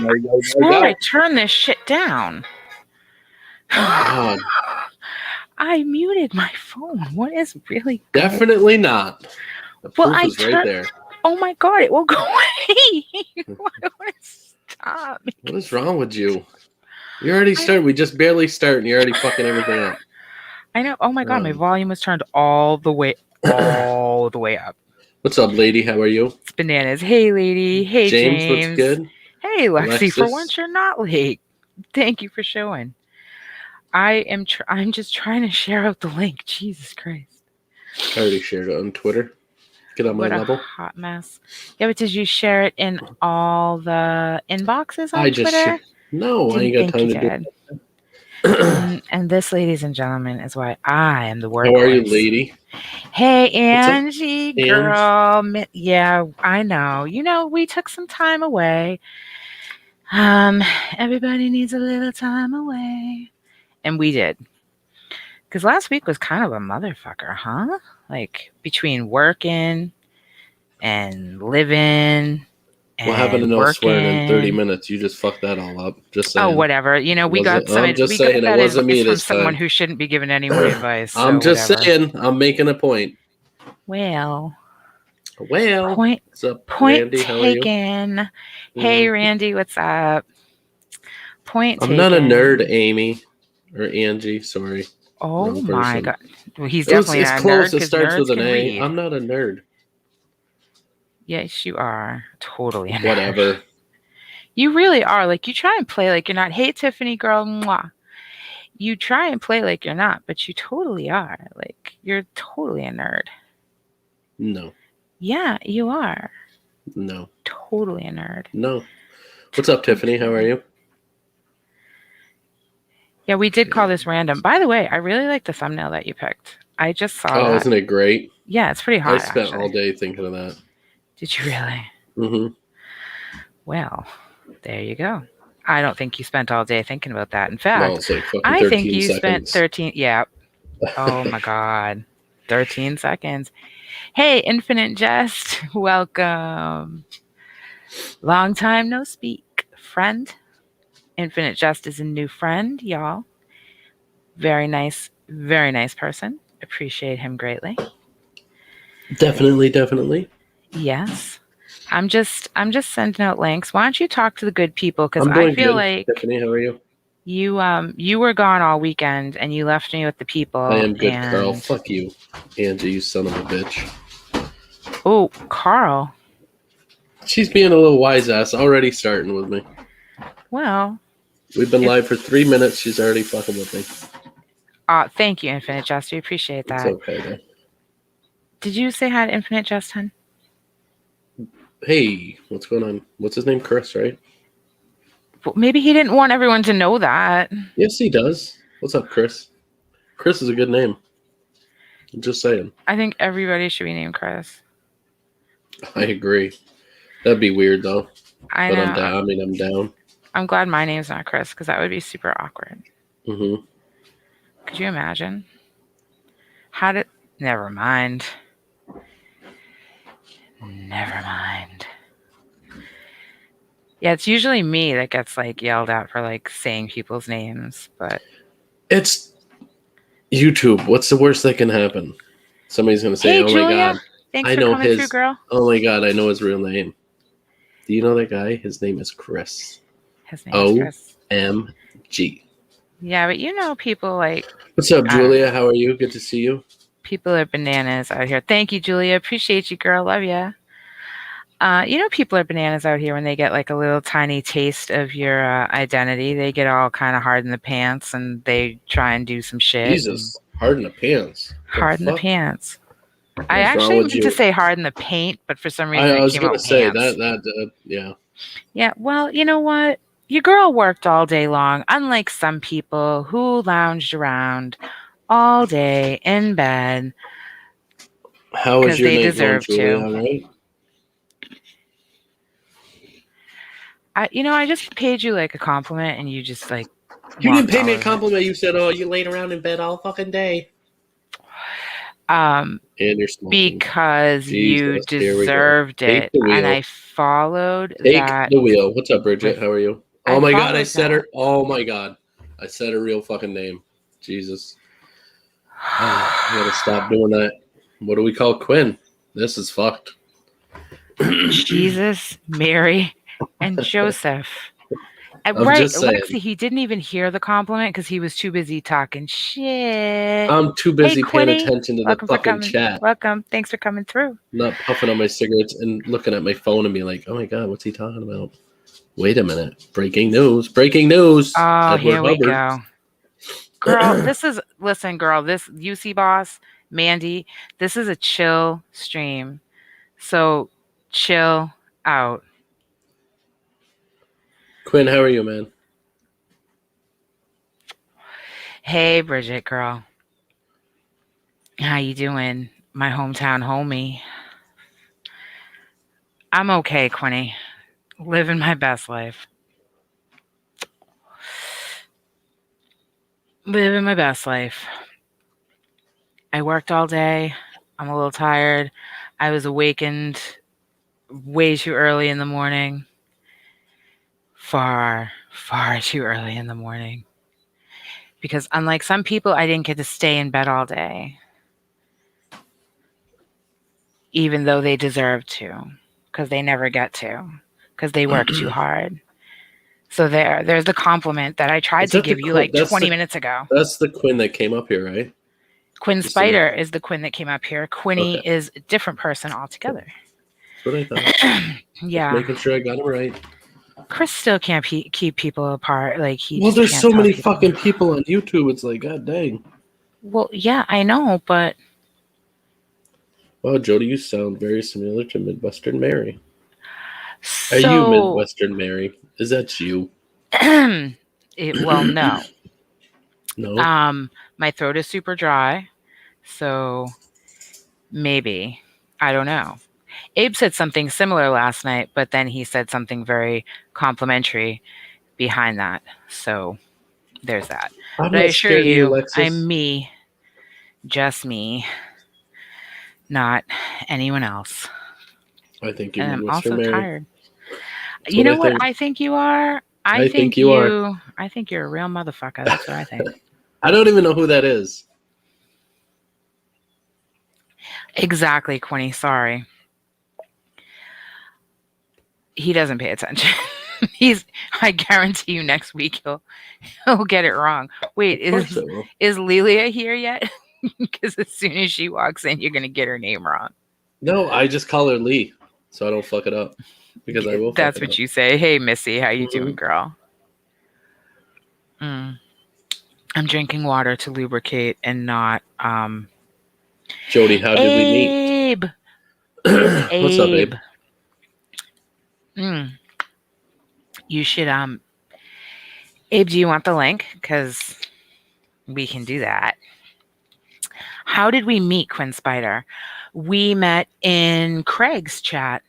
Before I turn this shit down. God. I muted my phone. What is really good? Definitely not. The proof is right there. Oh my God, it will go away. Why would it stop? What is wrong with you? You already started. We just barely start and you're already fucking everything up. I know. Oh my God, my volume was turned all the way up. What's up, lady? How are you? It's bananas. Hey, lady. Hey, James. What's good? Hey, Lexi. For once, you're not late. Thank you for showing. I'm just trying to share out the link. Jesus Christ. I already shared it on Twitter. Get on my level. What a hot mess. Yeah, but did you share it in all the inboxes on Twitter? No, I ain't got time to do it. And this, ladies and gentlemen, is why I am the workhorse. How are you, lady? Hey, Angie, girl. Yeah, I know. You know, we took some time away. Everybody needs a little time away. And we did. Because last week was kind of a motherfucker, huh? Like, between working and living. What happened to no swearing in 30 minutes? You just fucked that all up. Just saying. Oh, whatever. You know, we got some. I'm just saying it wasn't me this time. Someone who shouldn't be giving any more advice. I'm just saying. I'm making a point. Well. Point Randy, taken. Hey, Randy, what's up? Point taken. I'm not a nerd, Amy or Angie. Sorry. Oh my God. Well, he's definitely not a nerd. It's close. It starts with an A. I'm not a nerd. Yes, you are. Totally a nerd. Whatever. You really are. Like, you try and play like you're not. Hey, Tiffany, girl. Mwah. You try and play like you're not, but you totally are. Like, you're totally a nerd. No. Yeah, you are. No. Totally a nerd. No. What's up, Tiffany? How are you? Yeah, we did call this random. By the way, I really like the thumbnail that you picked. I just saw that. Oh, isn't it great? Yeah, it's pretty hot, I spent all day thinking of that. Did you really? Mm-hmm. Well, there you go. I don't think you spent all day thinking about that. In fact, I think you spent 13. Yeah. Oh my God. 13 seconds. Hey, Infinite Jest. Welcome. Long time no speak, friend. Infinite Jest is a new friend, y'all. Very nice person. Appreciate him greatly. Definitely. Yes. I'm just sending out links. Why don't you talk to the good people? Because I feel like Tiffany, how are you? You were gone all weekend and you left me with the people. I am good, Carl. Fuck you, Angie, you son of a bitch. Oh, Carl. She's being a little wise ass. Already starting with me. Well, we've been live for 3 minutes. She's already fucking with me. Thank you, Infinite Jest. We appreciate that. It's okay, though. Did you say hi to Infinite Jest, hun? Hey, what's going on? What's his name? Chris, right? Well, maybe he didn't want everyone to know that. Yes, he does. What's up, Chris? Chris is a good name. I'm just saying. I think everybody should be named Chris. I agree. That'd be weird, though. I know. I'm down. I'm down. I'm glad my name's not Chris, because that would be super awkward. Mm-hmm. Could you imagine? Never mind. Yeah, it's usually me that gets like yelled at for like saying people's names, but it's YouTube. What's the worst that can happen? Somebody's gonna say, "Hey, "Oh Julia, my God, thanks for coming through, girl." Oh my God, I know his real name. Do you know that guy? His name is Chris. His name is Chris. OMG. Yeah, but you know people like. What's up, Julia? How are you? Good to see you. People are bananas out here. Thank you, Julia. Appreciate you, girl. Love ya. You know, people are bananas out here when they get like a little tiny taste of your identity. They get all kind of hard in the pants and they try and do some shit. Jesus, hard in the pants. Hard in the pants. I actually meant to say hard in the paint, but for some reason I it came out was going to say that. Yeah. Yeah. Well, you know what? Your girl worked all day long, unlike some people who lounged around all day in bed. How was your night going, Julia? All right? I just paid you like a compliment and you just like. You didn't pay me a compliment. You said, "Oh, you laid around in bed all fucking day." And you're smoking. Because you deserved it. And I followed that. Take the wheel. What's up, Bridget? How are you? Oh my God, I said her. Oh my God. I said her real fucking name. Jesus. I gotta stop doing that. What do we call Quinn? This is fucked. Jesus, Mary, and Joseph. Right, Lexi, he didn't even hear the compliment because he was too busy talking shit. I'm too busy paying attention to the fucking chat. Welcome. Thanks for coming through. Not puffing on my cigarettes and looking at my phone and being like, oh my God, what's he talking about? Wait a minute. Breaking news. Breaking news. Oh, Edward here we Hubbard. Go. Girl, this UC boss, Mandy, this is a chill stream. So chill out. Quinn, how are you, man? Hey, Bridget, girl. How you doing? My hometown homie. I'm okay, Quinny. Living my best life. Living my best life. I worked all day. I'm a little tired. I was awakened way too early in the morning. Far, far too early in the morning. Because unlike some people, I didn't get to stay in bed all day. Even though they deserve to. Because they never get to. Because they work too hard. So there's the compliment that I tried to give you like 20 minutes ago. That's the Quinn that came up here, right? Quinn Spider is the Quinn that came up here. Quinny is a different person altogether. That's what I thought. Yeah. Just making sure I got it right. Chris still can't keep people apart. Like there's so many fucking people on YouTube. It's like, God dang. Well, yeah, I know, but. Wow, Jody, you sound very similar to Midwestern Mary. Are you Midwestern Mary? Is that you? Well, no. No. My throat is super dry, so maybe. I don't know. Abe said something similar last night, but then he said something very complimentary behind that. So there's that. But I assure you, I'm me. Just me. Not anyone else. I think you're and Midwestern I'm also Mary. tired. You know what I think you are? I think you are. I think you're a real motherfucker. That's what I think. I don't even know who that is. Exactly, Quinny. Sorry. He doesn't pay attention. I guarantee you next week he'll get it wrong. Wait, is Lilia here yet? Because as soon as she walks in, you're gonna get her name wrong. No, I just call her Lee, so I don't fuck it up. Because I will. That's what you say. Hey, Missy, how you doing, girl? I'm drinking water to lubricate and not. Jody, how did we meet? Abe. Abe. What's up, Abe? You should Abe, do you want the link? Because we can do that. How did we meet, Quinn Spider? We met in Craig's chat.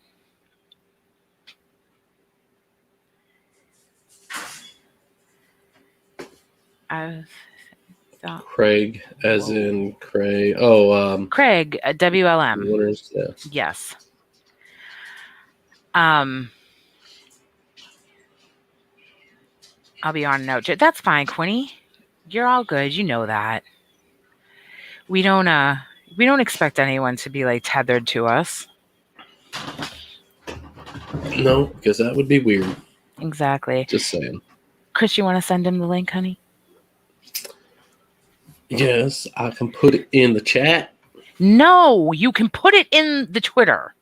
Craig, as in Craig. Oh, Craig, WLM. Winners, yeah. Yes. I'll be on note. That's fine, Quinny. You're all good. You know that. We don't expect anyone to be like tethered to us. No, because that would be weird. Exactly. Just saying. Chris, you want to send him the link, honey? Yes, I can put it in the chat. No, you can put it in the Twitter.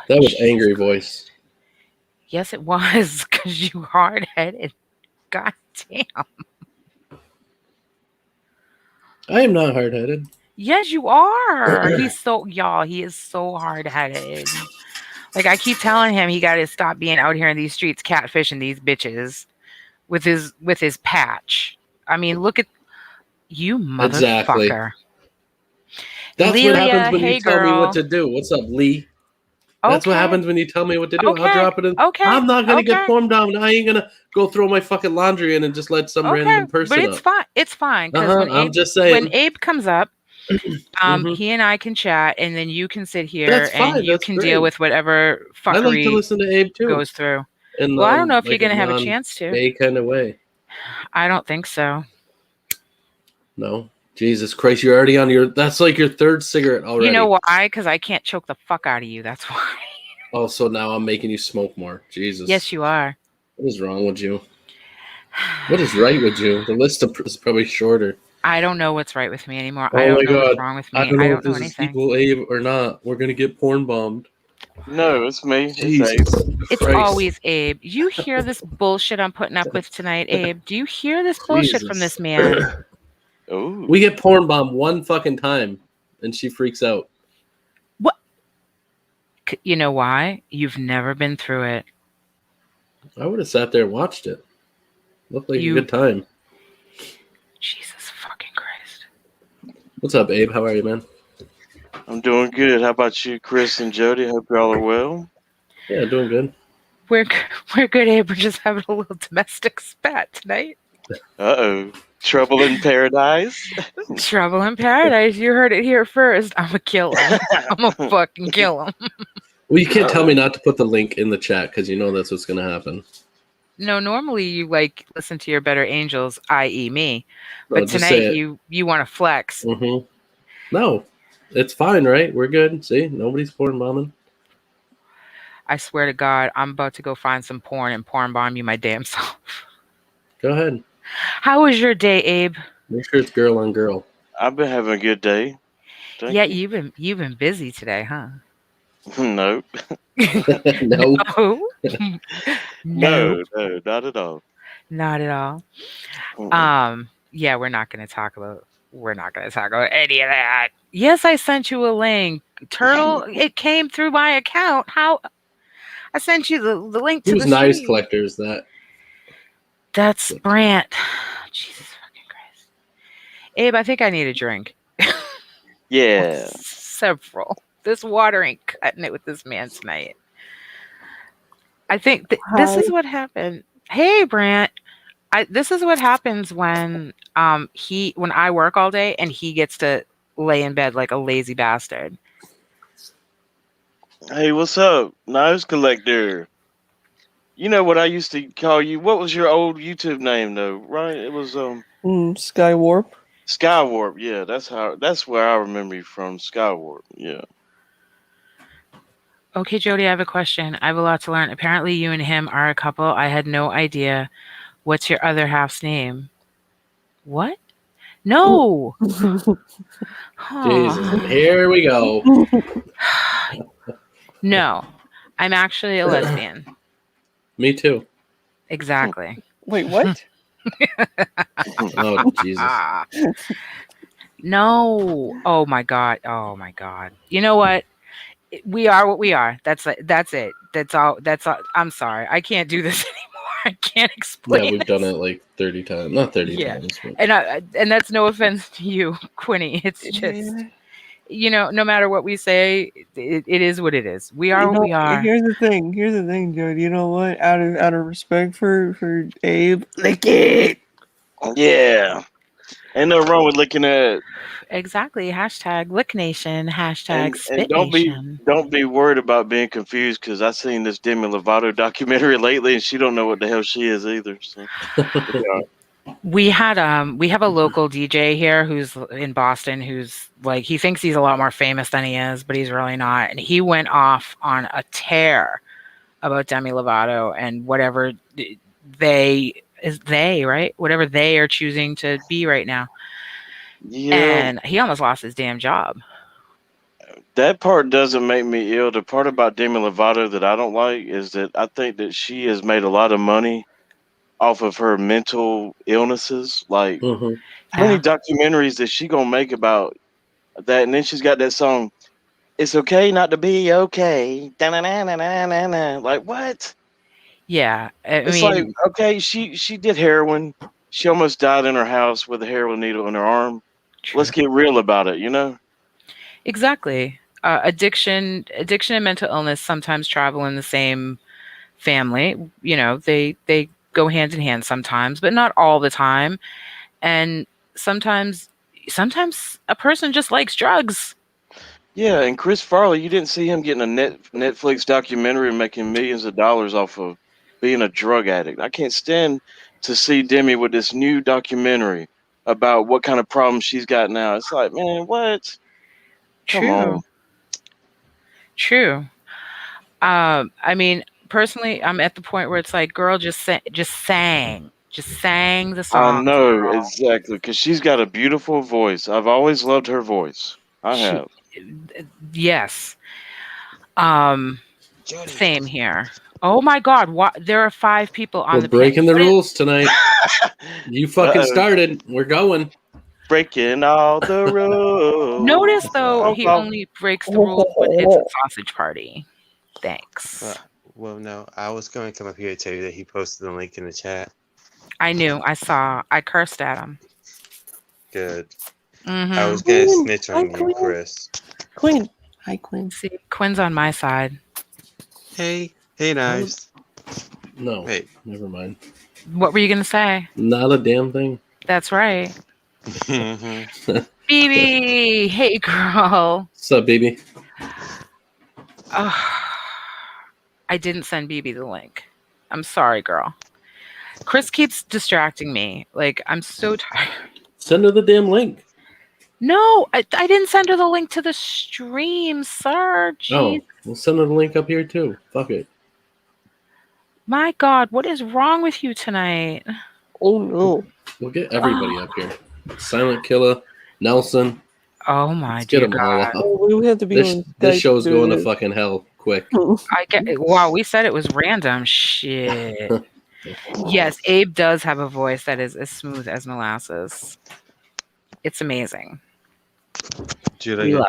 That was angry voice. Yes, it was, because you hard-headed. God damn. I am not hard-headed. Yes, you are. He is so hard-headed. Like, I keep telling him he got to stop being out here in these streets catfishing these bitches with his patch. I mean, look at you, motherfucker. Exactly. That's Lelia, what happens when you tell me what to do. What's up, Lee? That's what happens when you tell me what to do. Okay. I'll drop it in. Okay. I'm not going to get porn bombed. I ain't going to go throw my fucking laundry in and just let some random person but it's fine. It's fine. Because I'm just saying. When Abe comes up, he and I can chat, and then you can sit here That's fine. and you can deal with whatever fuckery I like to listen to Abe too. Goes through. Well, I don't know if you're going to have a chance to. Gay kind of way. I don't think so. No. Jesus Christ, you're already on that's like your third cigarette already. You know why? Because I can't choke the fuck out of you. That's why. Oh, so now I'm making you smoke more. Jesus. Yes, you are. What is wrong with you? What is right with you? The list is probably shorter. I don't know what's right with me anymore. I don't know what's wrong with me. I don't know if this is equal Abe or not. We're going to get porn bombed. No, it's me. It's always Abe. You hear this bullshit I'm putting up with tonight, Abe? Do you hear this bullshit from this man? Ooh. We get porn bombed one fucking time, and she freaks out. What? You know why? You've never been through it. I would have sat there and watched it. Looked like a good time. Jesus fucking Christ. What's up, Abe? How are you, man? I'm doing good. How about you, Chris and Jody? Hope y'all are well. Yeah, doing good. We're good, Abe. We're just having a little domestic spat tonight. Uh-oh. Trouble in paradise? Trouble in paradise. You heard it here first. I'm going to kill him. I'm going to fucking kill him. Well, you can't tell me not to put the link in the chat because you know that's what's going to happen. No, normally you listen to your better angels, i.e. me. But tonight you want to flex. Mm-hmm. No, it's fine, right? We're good. See, nobody's porn bombing. I swear to God, I'm about to go find some porn and porn bomb you my damn self. Go ahead. How was your day, Abe? Make sure it's girl on girl. I've been having a good day. Thank you. You've been busy today, huh? No. No. No, not at all. Not at all. Yeah, we're not going to talk about any of that. Yes, I sent you a link. Turtle, it came through my account. How? I sent you the link to the Knives Collector is that? That's Brant. Jesus fucking Christ. Abe, I think I need a drink. Yeah. Several. This water ain't cutting it with this man tonight. I think this is what happened. Hey, Brant. This is what happens when when I work all day and he gets to lay in bed like a lazy bastard. Hey, what's up, Knives Collector? You know what I used to call you? What was your old YouTube name though? Right? It was Skywarp. Skywarp. Yeah, that's where I remember you from. Skywarp. Yeah. Okay, Jody, I have a question. I have a lot to learn. Apparently, you and him are a couple. I had no idea. What's your other half's name? What? No. Jesus, here we go. No, I'm actually a lesbian. Me too. Exactly. Wait, what? Oh, Jesus. No. Oh my God. Oh my God. You know what? We are what we are. That's it. That's all. I'm sorry. I can't do this anymore. I can't explain. Yeah, we've done it like 30 times. Not 30 times. But... And that's no offense to you, Quinny. It's just, no matter what we say, it is what it is. We are what we are. Here's the thing, Jody. You know what? Out of respect for Abe, lick it. Yeah. Ain't no wrong with licking it. Exactly. Hashtag Lick Nation. Hashtag Spit Nation. Don't be worried about being confused because I seen this Demi Lovato documentary lately and she don't know what the hell she is either. So. We have a local DJ here who's in Boston who's he thinks he's a lot more famous than he is, but he's really not. And he went off on a tear about Demi Lovato and whatever whatever they are choosing to be right now. Yeah. And he almost lost his damn job. That part doesn't make me ill. The part about Demi Lovato that I don't like is that I think that she has made a lot of money off of her mental illnesses. Like, how many documentaries is she gonna make about that? And then she's got that song, "It's Okay Not to Be Okay." Like, what? Yeah, it's like, okay, she did heroin. She almost died in her house with a heroin needle in her arm. True. Let's get real about it, Exactly. addiction and mental illness sometimes travel in the same family. You know, they go hand in hand sometimes, but not all the time. And sometimes a person just likes drugs. Yeah, and Chris Farley, you didn't see him getting a Netflix documentary and making millions of dollars off of being a drug addict. I can't stand to see Demi with this new documentary about what kind of problems she's got now. It's like, man, what? Come on. True. I mean, personally, I'm at the point where it's like, girl, just sang the song. I know, exactly, because she's got a beautiful voice. I've always loved her voice. I have. Yes. Same here. Oh my God! There are 5 people on the. We're breaking the rules tonight. You fucking started. We're going. Breaking all the rules. Notice though, he only breaks the rules when it's a sausage party. Thanks. Well, no, I was going to come up here to tell you that he posted the link in the chat. I knew. I saw. I cursed at him. Good. Mm-hmm. I was going to snitch on you, Chris. Quinn. Hi, Quinn. See, Quinn's on my side. Hey, Knives. No. Wait. Never mind. What were you going to say? Not a damn thing. That's right. BB, hey girl. What's up, baby? I didn't send BB the link. I'm sorry, girl. Chris keeps distracting me. Like, I'm so tired. Send her the damn link. No, I didn't send her the link to the stream, sir. Jeez. Oh, we'll send her the link up here too. Fuck it. My God, what is wrong with you tonight? Oh no. We'll get everybody up here. Silent Killer, Nelson. Oh my Let's get them all God. up. We would have to be This show's going to fucking hell quick. Wow, we said it was random. Shit. Yes, Abe does have a voice that is as smooth as molasses. It's amazing. Julia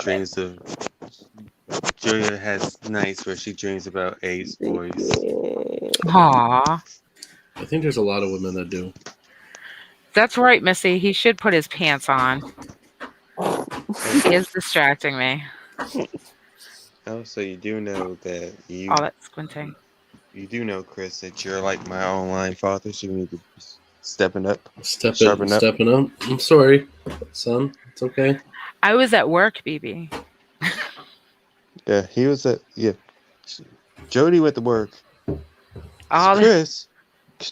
has nights where she dreams about Abe's voice. Aww. I think there's a lot of women that do. That's right, Missy. He should put his pants on. He is distracting me. Oh, so you do know that you... All that squinting. You do know, Chris, that you're like my online father, so you need to be stepping up. Stepping up. I'm sorry, son. It's okay. I was at work, BB. Yeah, he was at... Yeah. Jody went to work. Oh, Chris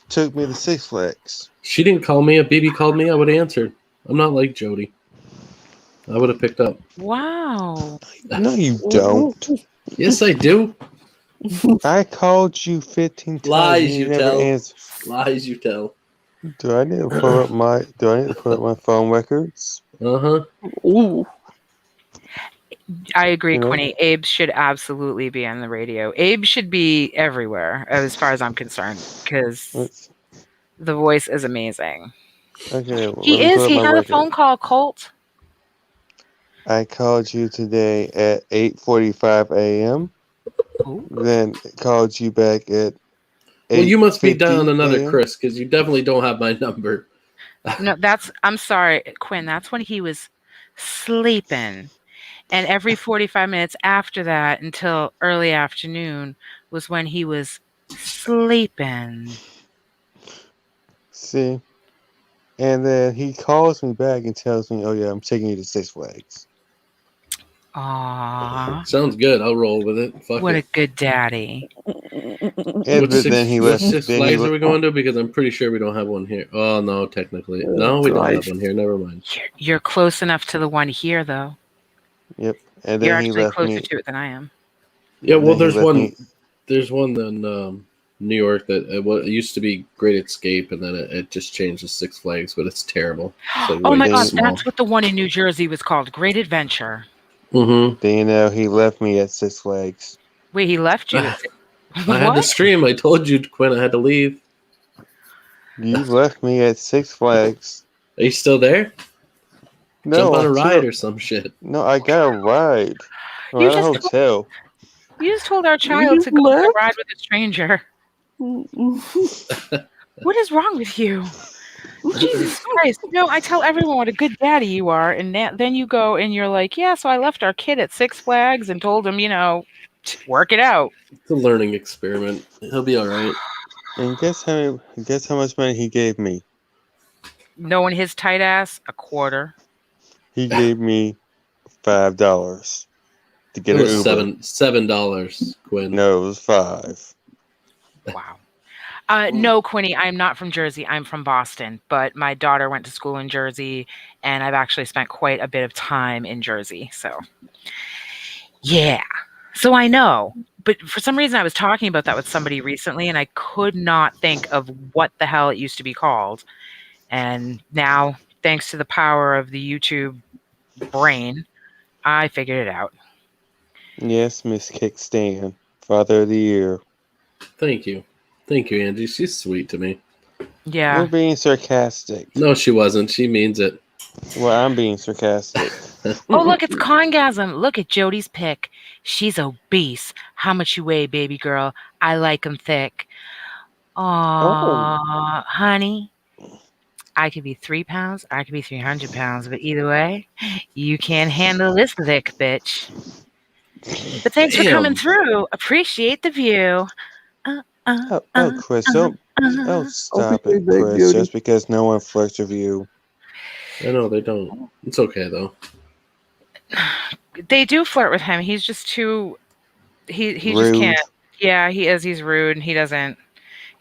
took me to Six Flags. She didn't call me. If BB called me, I would have answered. I'm not like Jody. I would have picked up. Wow. No, you don't. Yes, I do. I called you 15 times. Lies you tell. Answered. Lies you tell. Do I need to pull up my phone records? Uh-huh. Ooh. I agree, Quinny. Abe should absolutely be on the radio. Abe should be everywhere, as far as I'm concerned, because the voice is amazing. Okay, he is. He had a phone call, Colt. I called you today at 8:45 a.m. Then called you back at. Well, you must be down another Chris, because you definitely don't have my number. No, I'm sorry, Quinn. That's when he was sleeping. And every 45 minutes after that until early afternoon was when he was sleeping. See? And then he calls me back and tells me, oh, yeah, I'm taking you to Six Flags. Aww. Sounds good. I'll roll with it. What a good daddy. And then he left. Six Flags are we going to? Because I'm pretty sure we don't have one here. Oh, no, technically. No, we don't have one here. Never mind. You're close enough to the one here, though. Yep. And then you're actually closer to it than I am. Yeah, well, there's one. There's one in New York that it used to be Great Escape, and then it just changed to Six Flags, but it's terrible. It's oh my God, that's what the one in New Jersey was called, Great Adventure. Mm-hmm. Then you know he left me at Six Flags. Wait, he left you? I had to stream. I told you, Quinn, I had to leave. You left me at Six Flags. Are you still there? No, jump on a ride or some shit. No, I got a ride. You at a hotel. You just told our child to go on a ride with a stranger. What is wrong with you? Jesus Christ. No, I tell everyone what a good daddy you are. And then you go and you're like, yeah, so I left our kid at Six Flags and told him, work it out. It's a learning experiment. He'll be all right. And guess how much money he gave me? Knowing his tight ass, $25. He gave me $5 to get It an was Uber. $7, Quinn. No, it was $5. Wow. No, Quinny, I'm not from Jersey. I'm from Boston, but my daughter went to school in Jersey, and I've actually spent quite a bit of time in Jersey. So, yeah. So I know. But for some reason, I was talking about that with somebody recently, and I could not think of what the hell it used to be called. And now, thanks to the power of the YouTube brain, I figured it out. Yes, Miss Kickstand, Father of the Year. Thank you. Thank you, Angie. She's sweet to me. Yeah. We're being sarcastic. No, she wasn't. She means it. Well, I'm being sarcastic. Oh, look, it's Congasm. Look at Jody's pic. She's obese. How much you weigh, baby girl? I like 'em thick. Aw, honey. I could be 3 pounds. I could be 300 pounds. But either way, you can't handle this thick bitch. But thanks for coming through. Appreciate the view. Chris, don't stop it, Chris. Just because no one flirts with you. I know they don't. It's okay though. They do flirt with him. He's just too. He rude. Just can't. Yeah, he is. He's rude. He doesn't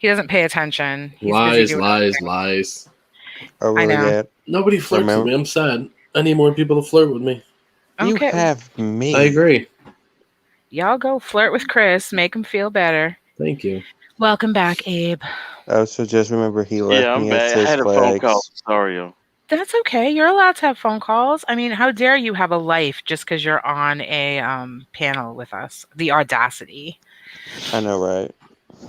pay attention. He's Lies. Oh, really? I know. Dad? Nobody flirts with me. I'm sad. I need more people to flirt with me. Okay. You have me. I agree. Y'all go flirt with Chris. Make him feel better. Thank you. Welcome back, Abe. Oh, so just remember he left me at Six Flags. I had a phone call. Sorry. That's okay. You're allowed to have phone calls. I mean, how dare you have a life just because you're on a panel with us? The audacity. I know, right?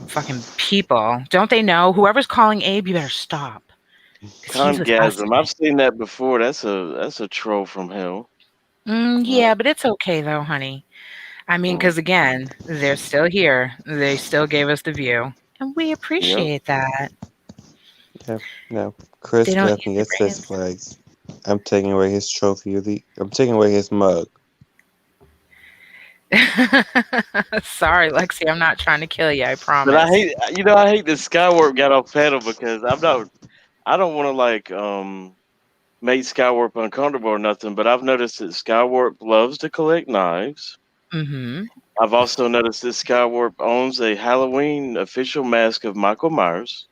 Fucking people. Don't they know? Whoever's calling Abe, you better stop. Congasm. I've seen that before. That's a troll from hell. Yeah, but it's okay though, honey. I mean, because again, they're still here. They still gave us the view, and we appreciate that. Yeah, no. Chris left me at Six Flags. I'm taking away his trophy. I'm taking away his mug. Sorry, Lexi. I'm not trying to kill you. I promise. But I hate that Skywarp got off panel because I don't want to make Skywarp uncomfortable or nothing. But I've noticed that Skywarp loves to collect knives. Mm-hmm. I've also noticed that Skywarp owns a Halloween official mask of Michael Myers.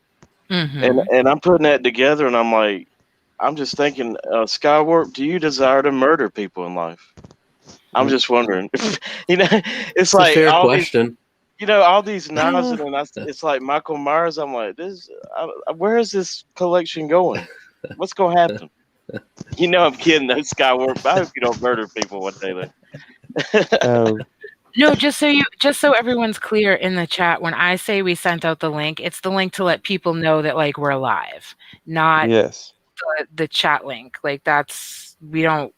Mm-hmm. And I'm putting that together, and I'm just thinking, Skywarp, do you desire to murder people in life? I'm just wondering. It's like a fair question. All these knives, and it's like Michael Myers. I'm like, where is this collection going? What's gonna happen? I'm kidding, though, Skywarp. I hope you don't murder people one day. No, just so everyone's clear in the chat, when I say we sent out the link, it's the link to let people know that we're live, not the chat link. We don't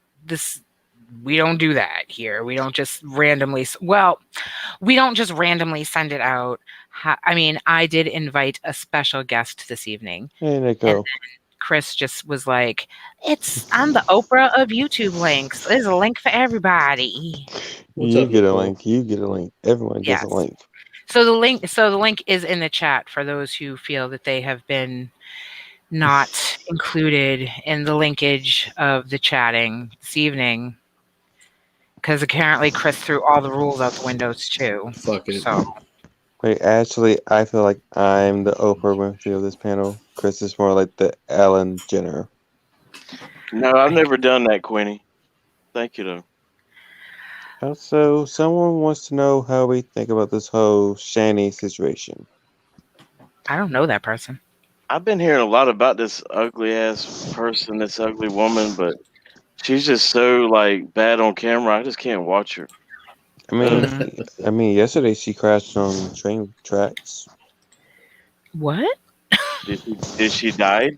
do that here. We don't just randomly. Well, we don't just randomly send it out. I mean, I did invite a special guest this evening. There you go. Chris just was like, I'm the Oprah of YouTube links. There's a link for everybody. You get a link. Everyone gets a link. So the link is in the chat for those who feel that they have been not included in the linkage of the chatting this eevning. Because apparently Chris threw all the rules out the windows too. Fuck it. So. Wait, actually, I feel like I'm the Oprah Winfrey of this panel. Chris is more like the Ellen Jenner. No, I've never done that, Queenie. Thank you, though. Also, someone wants to know how we think about this whole Shani situation. I don't know that person. I've been hearing a lot about this ugly-ass person, this ugly woman, but she's just so, bad on camera. I just can't watch her. I mean, yesterday she crashed on train tracks. What? Did she die?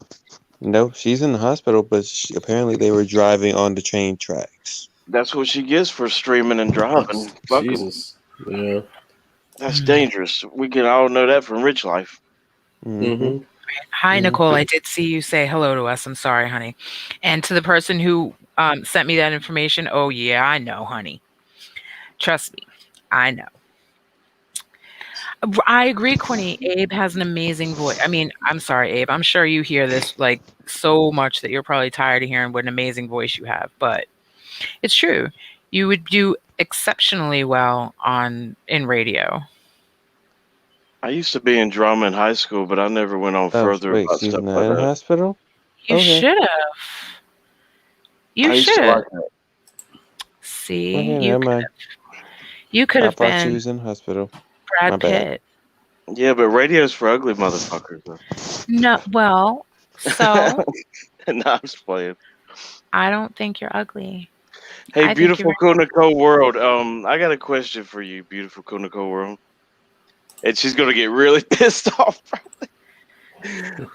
No, she's in the hospital, but apparently they were driving on the train tracks. That's what she gets for streaming and driving. Jesus. Yeah. That's dangerous. We can all know that from Rich Life. Mm-hmm. Hi, Nicole. I did see you say hello to us. I'm sorry, honey. And to the person who sent me that information, oh, yeah, I know, honey. Trust me, I know. I agree, Quinny. Abe has an amazing voice. I mean, I'm sorry, Abe. I'm sure you hear this like so much that you're probably tired of hearing what an amazing voice you have, but it's true. You would do exceptionally well in radio. I used to be in drama in high school, but I never went on further wait, about she's stuff not like in that. hospital? You should have. You should have. See, Okay, never mind. You could have been. I thought she was in hospital. Brad Pitt. Yeah, but radio's for ugly motherfuckers. Though. No, well, so. No, I'm just playing. I don't think you're ugly. Hey, beautiful cool Nicole World. I got a question for you, beautiful cool Nicole World. And she's gonna get really pissed off, probably.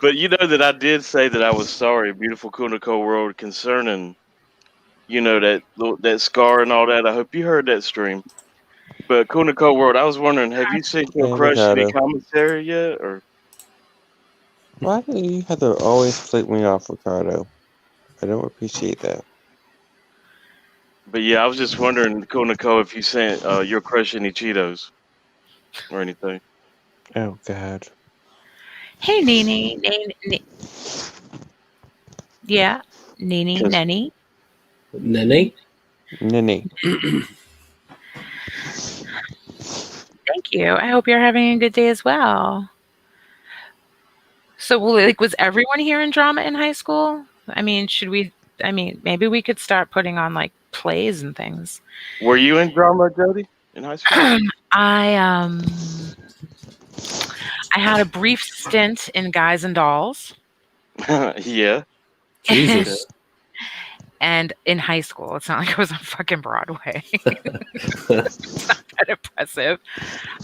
But you know that I did say that I was sorry, beautiful cool Nicole World, concerning, that scar and all that. I hope you heard that stream. But cool Nicole World, I was wondering, have you seen your crush any commentary yet, or? Why do you have to always flip me off, Ricardo? I don't appreciate that. But yeah, I was just wondering, cool Nicole, if you sent your crush any Cheetos or anything. Oh God. Hey, Nene. Yeah, Nene. Nene? Nene. Thank you. I hope you're having a good day as well. So, was everyone here in drama in high school? I mean, maybe we could start putting on like plays and things. Were you in drama, Jody, in high school? I had a brief stint in Guys and Dolls. Yeah. Jesus. And in high school, it's not like I was on fucking Broadway. It's not that impressive.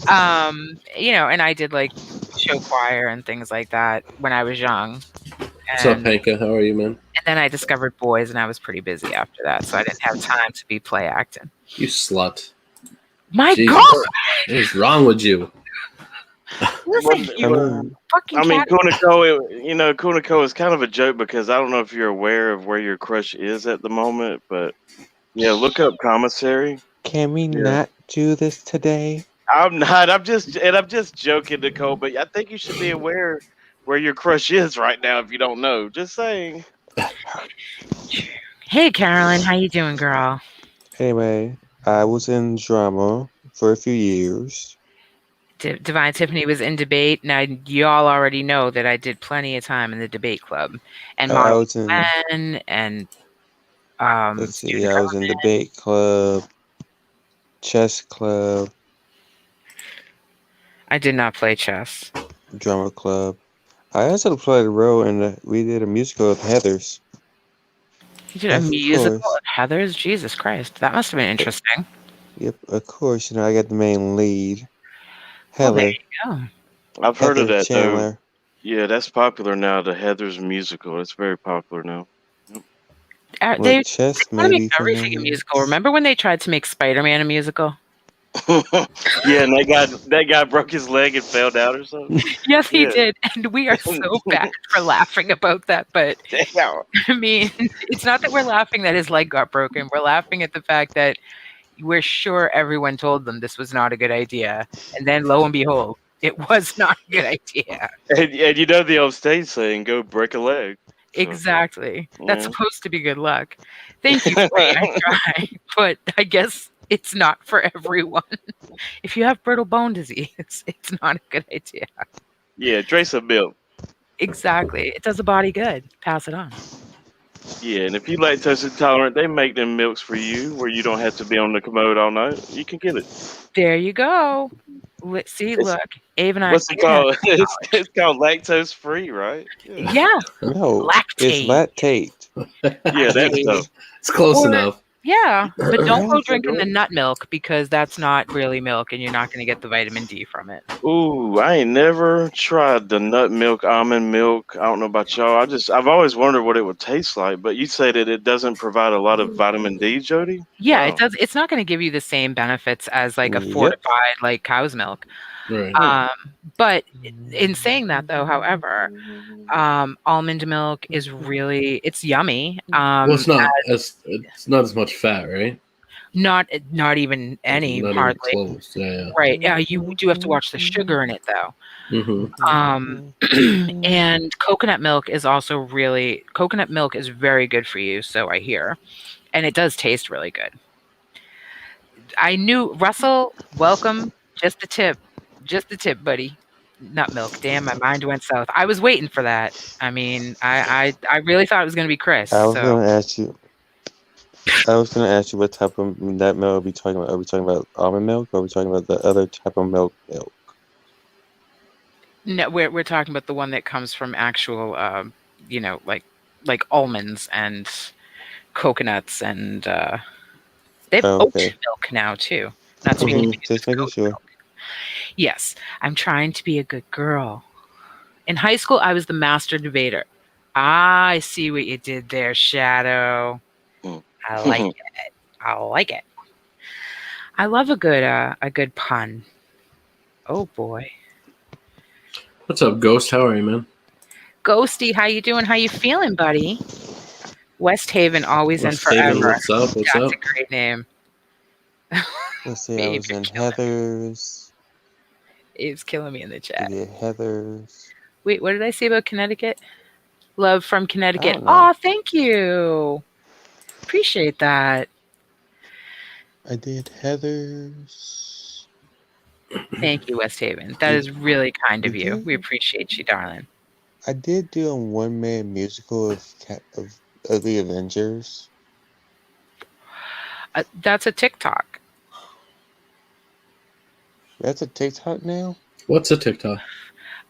And I did like show choir and things like that when I was young. What's up, Hanka? How are you, man? And then I discovered boys, and I was pretty busy after that, so I didn't have time to be play acting. You slut. My God! What is wrong with you? Listen, Kuniko is kind of a joke because I don't know if you're aware of where your crush is at the moment, but yeah, look up commissary. Can we not do this today? I'm not. I'm just joking, Nicole. But I think you should be aware where your crush is right now if you don't know. Just saying. Hey, Carolyn, how you doing, girl? Anyway, I was in drama for a few years. Divine Tiffany was in debate. Now, y'all already know that I did plenty of time in the debate club and Model Men and let's see, I was in debate club, chess club. I did not play chess. Drama club. I also played a role in we did a musical of Heathers. You did a musical of Heathers? Jesus Christ, that must have been interesting. Yep, of course. I got the main lead. Heather. Well, there you go. I've heard of that Chandler. though. Yeah, that's popular now. The Heathers musical. It's very popular now. Yep. They want to make everything a musical. Remember when they tried to make Spider-Man a musical? Yeah, and that guy broke his leg and fell down or something. Yes, he did, and we are so bad for laughing about that. But I mean, it's not that we're laughing that his leg got broken. We're laughing at the fact that we're sure everyone told them this was not a good idea, and then lo and behold, it was not a good idea. And you know the old stage saying, "Go break a leg." So, exactly. That's supposed to be good luck. Thank you, Ray. I try, but I guess it's not for everyone. If you have brittle bone disease, it's not a good idea. Yeah, drink some milk. Exactly. It does the body good. Pass it on. Yeah, and if you lactose intolerant, they make them milks for you where you don't have to be on the commode all night. You can get it. There you go. See, look, Abe and I. What's it called? It's called lactose free, right? Yeah. No, lactate. It's lactate. Yeah, that's stuff. It's close enough. Yeah, but don't go drinking the nut milk because that's not really milk and you're not going to get the vitamin D from it. Ooh, I ain't never tried the nut milk, almond milk. I don't know about y'all. I've always wondered what it would taste like, but you say that it doesn't provide a lot of vitamin D, Jody? Yeah, it does. It's not going to give you the same benefits as like a fortified like cow's milk. Right. But in saying that, though, however, almond milk is it's yummy. Well, it's not as much fat, right? Not even any, not hardly. Even close. Yeah. Right. Yeah, you do have to watch the sugar in it, though. And coconut milk is very good for you, so I hear, and it does taste really good. I knew Russell. Welcome. Just a tip, buddy. Nut milk. Damn, my mind went south. I was waiting for that. I mean, I really thought it was going to be Chris. I was going to ask you what type of nut milk are we talking about? Are we talking about almond milk, or are we talking about the other type of milk? No, we're talking about the one that comes from actual, like almonds and coconuts, and they have oat milk now too. Not to be confused just making sure. Milk. Yes, I'm trying to be a good girl. In high school, I was the master debater. I see what you did there, Shadow. I like it. I like it. I love a good pun. Oh boy. What's up, Ghost? How are you, man? Ghosty, how you doing? How you feeling, buddy? West Haven, always and forever. What's up? What's That's up? a great name. Let's see. I was in Heather's. It's killing me in the chat. Yeah, Heather's. Wait, what did I say about Connecticut? Love from Connecticut. Oh, thank you. Appreciate that. I did Heather's. Thank you, West Haven. That is really kind of you. We appreciate you, darling. I did do a one-man musical of the Avengers. That's a TikTok. That's a TikTok now? What's a TikTok?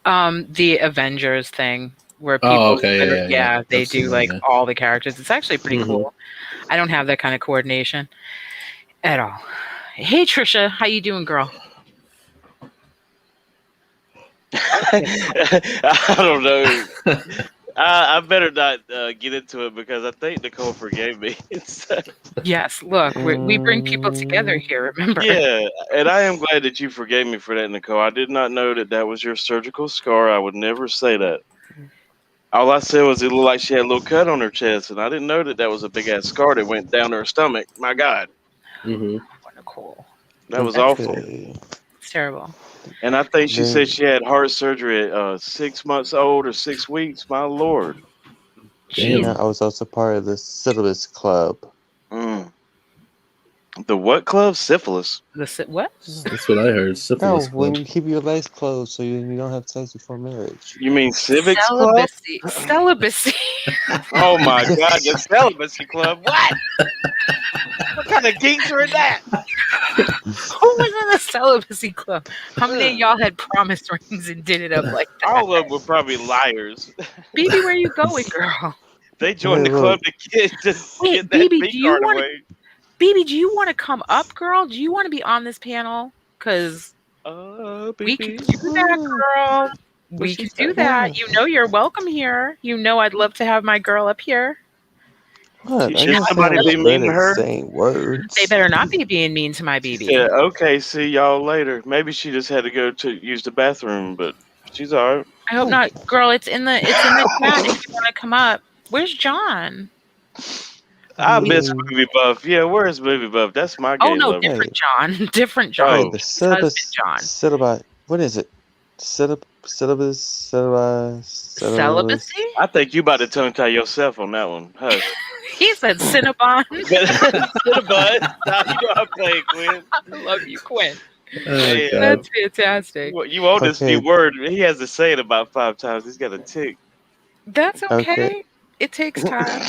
The Avengers thing where people they do like all the characters. It's actually pretty cool. I don't have that kind of coordination at all. Hey Trisha, how you doing, girl? I don't know. I better not get into it because I think Nicole forgave me. Yes, look, we bring people together here, remember? Yeah, and I am glad that you forgave me for that, Nicole. I did not know that was your surgical scar. I would never say that. All I said was it looked like she had a little cut on her chest, and I didn't know that was a big-ass scar that went down her stomach. My God. Nicole. That was awful. It's terrible. And I think she said she had heart surgery at 6 months old or 6 weeks. My Lord. Damn. I was also part of the syllabus club. The what club? Syphilis. What? That's what I heard. Syphilis club. When you keep your legs closed so you don't have sex before marriage. You mean civics celibacy. club? Celibacy. Oh my God, the celibacy club. What? What kind of geeks are in that? Who was in the celibacy club? How many of y'all had promise rings and did it up like that? All of them were probably liars. BB, where you going, girl? They joined the club to get that BB, card away. BB, do you want to come up, girl? Do you want to be on this panel? Because we can do that, girl. We can do that. You know you're welcome here. You know I'd love to have my girl up here. What? Should somebody be mean to her? Saying words. They better not be being mean to my BB. Yeah, okay, see y'all later. Maybe she just had to go to use the bathroom, but she's all right. I hope not. Girl, it's in the chat if you want to come up. Where's John? I miss Movie Buff. Yeah, where's Movie Buff? That's my game. Oh no, different John. Different John. Oh, the syllabus. John. Syllabus. What is it? Syllabus. Celibacy? I think you about to tongue tie yourself on that one. Hush. He said Cinnabon. Cinnabon. You know I'm playing, Quinn. I love you, Quinn. Hey, that's fantastic. You own this new word. He has to say it about 5 times. He's got a tick. That's okay. It takes time.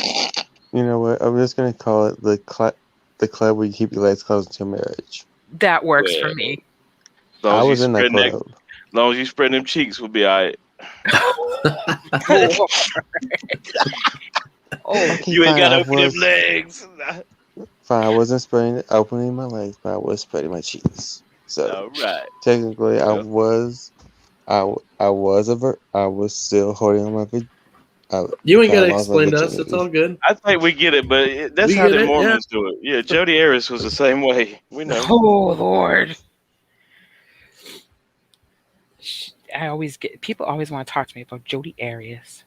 You know what? I'm just gonna call it the club where you keep your legs closed until marriage. That works for me. I was in that club. As long as you spread them cheeks, we'll be all right. Okay, you ain't got to open them legs. Fine, I wasn't opening my legs, but I was spreading my cheeks. So all right. Technically, I was still holding on my. You ain't gotta explain to us. It's all good. I think we get it, but that's how the Mormons do it. Yeah, Jody Harris was the same way. We know. Oh Lord. people always want to talk to me about Jodi Arias.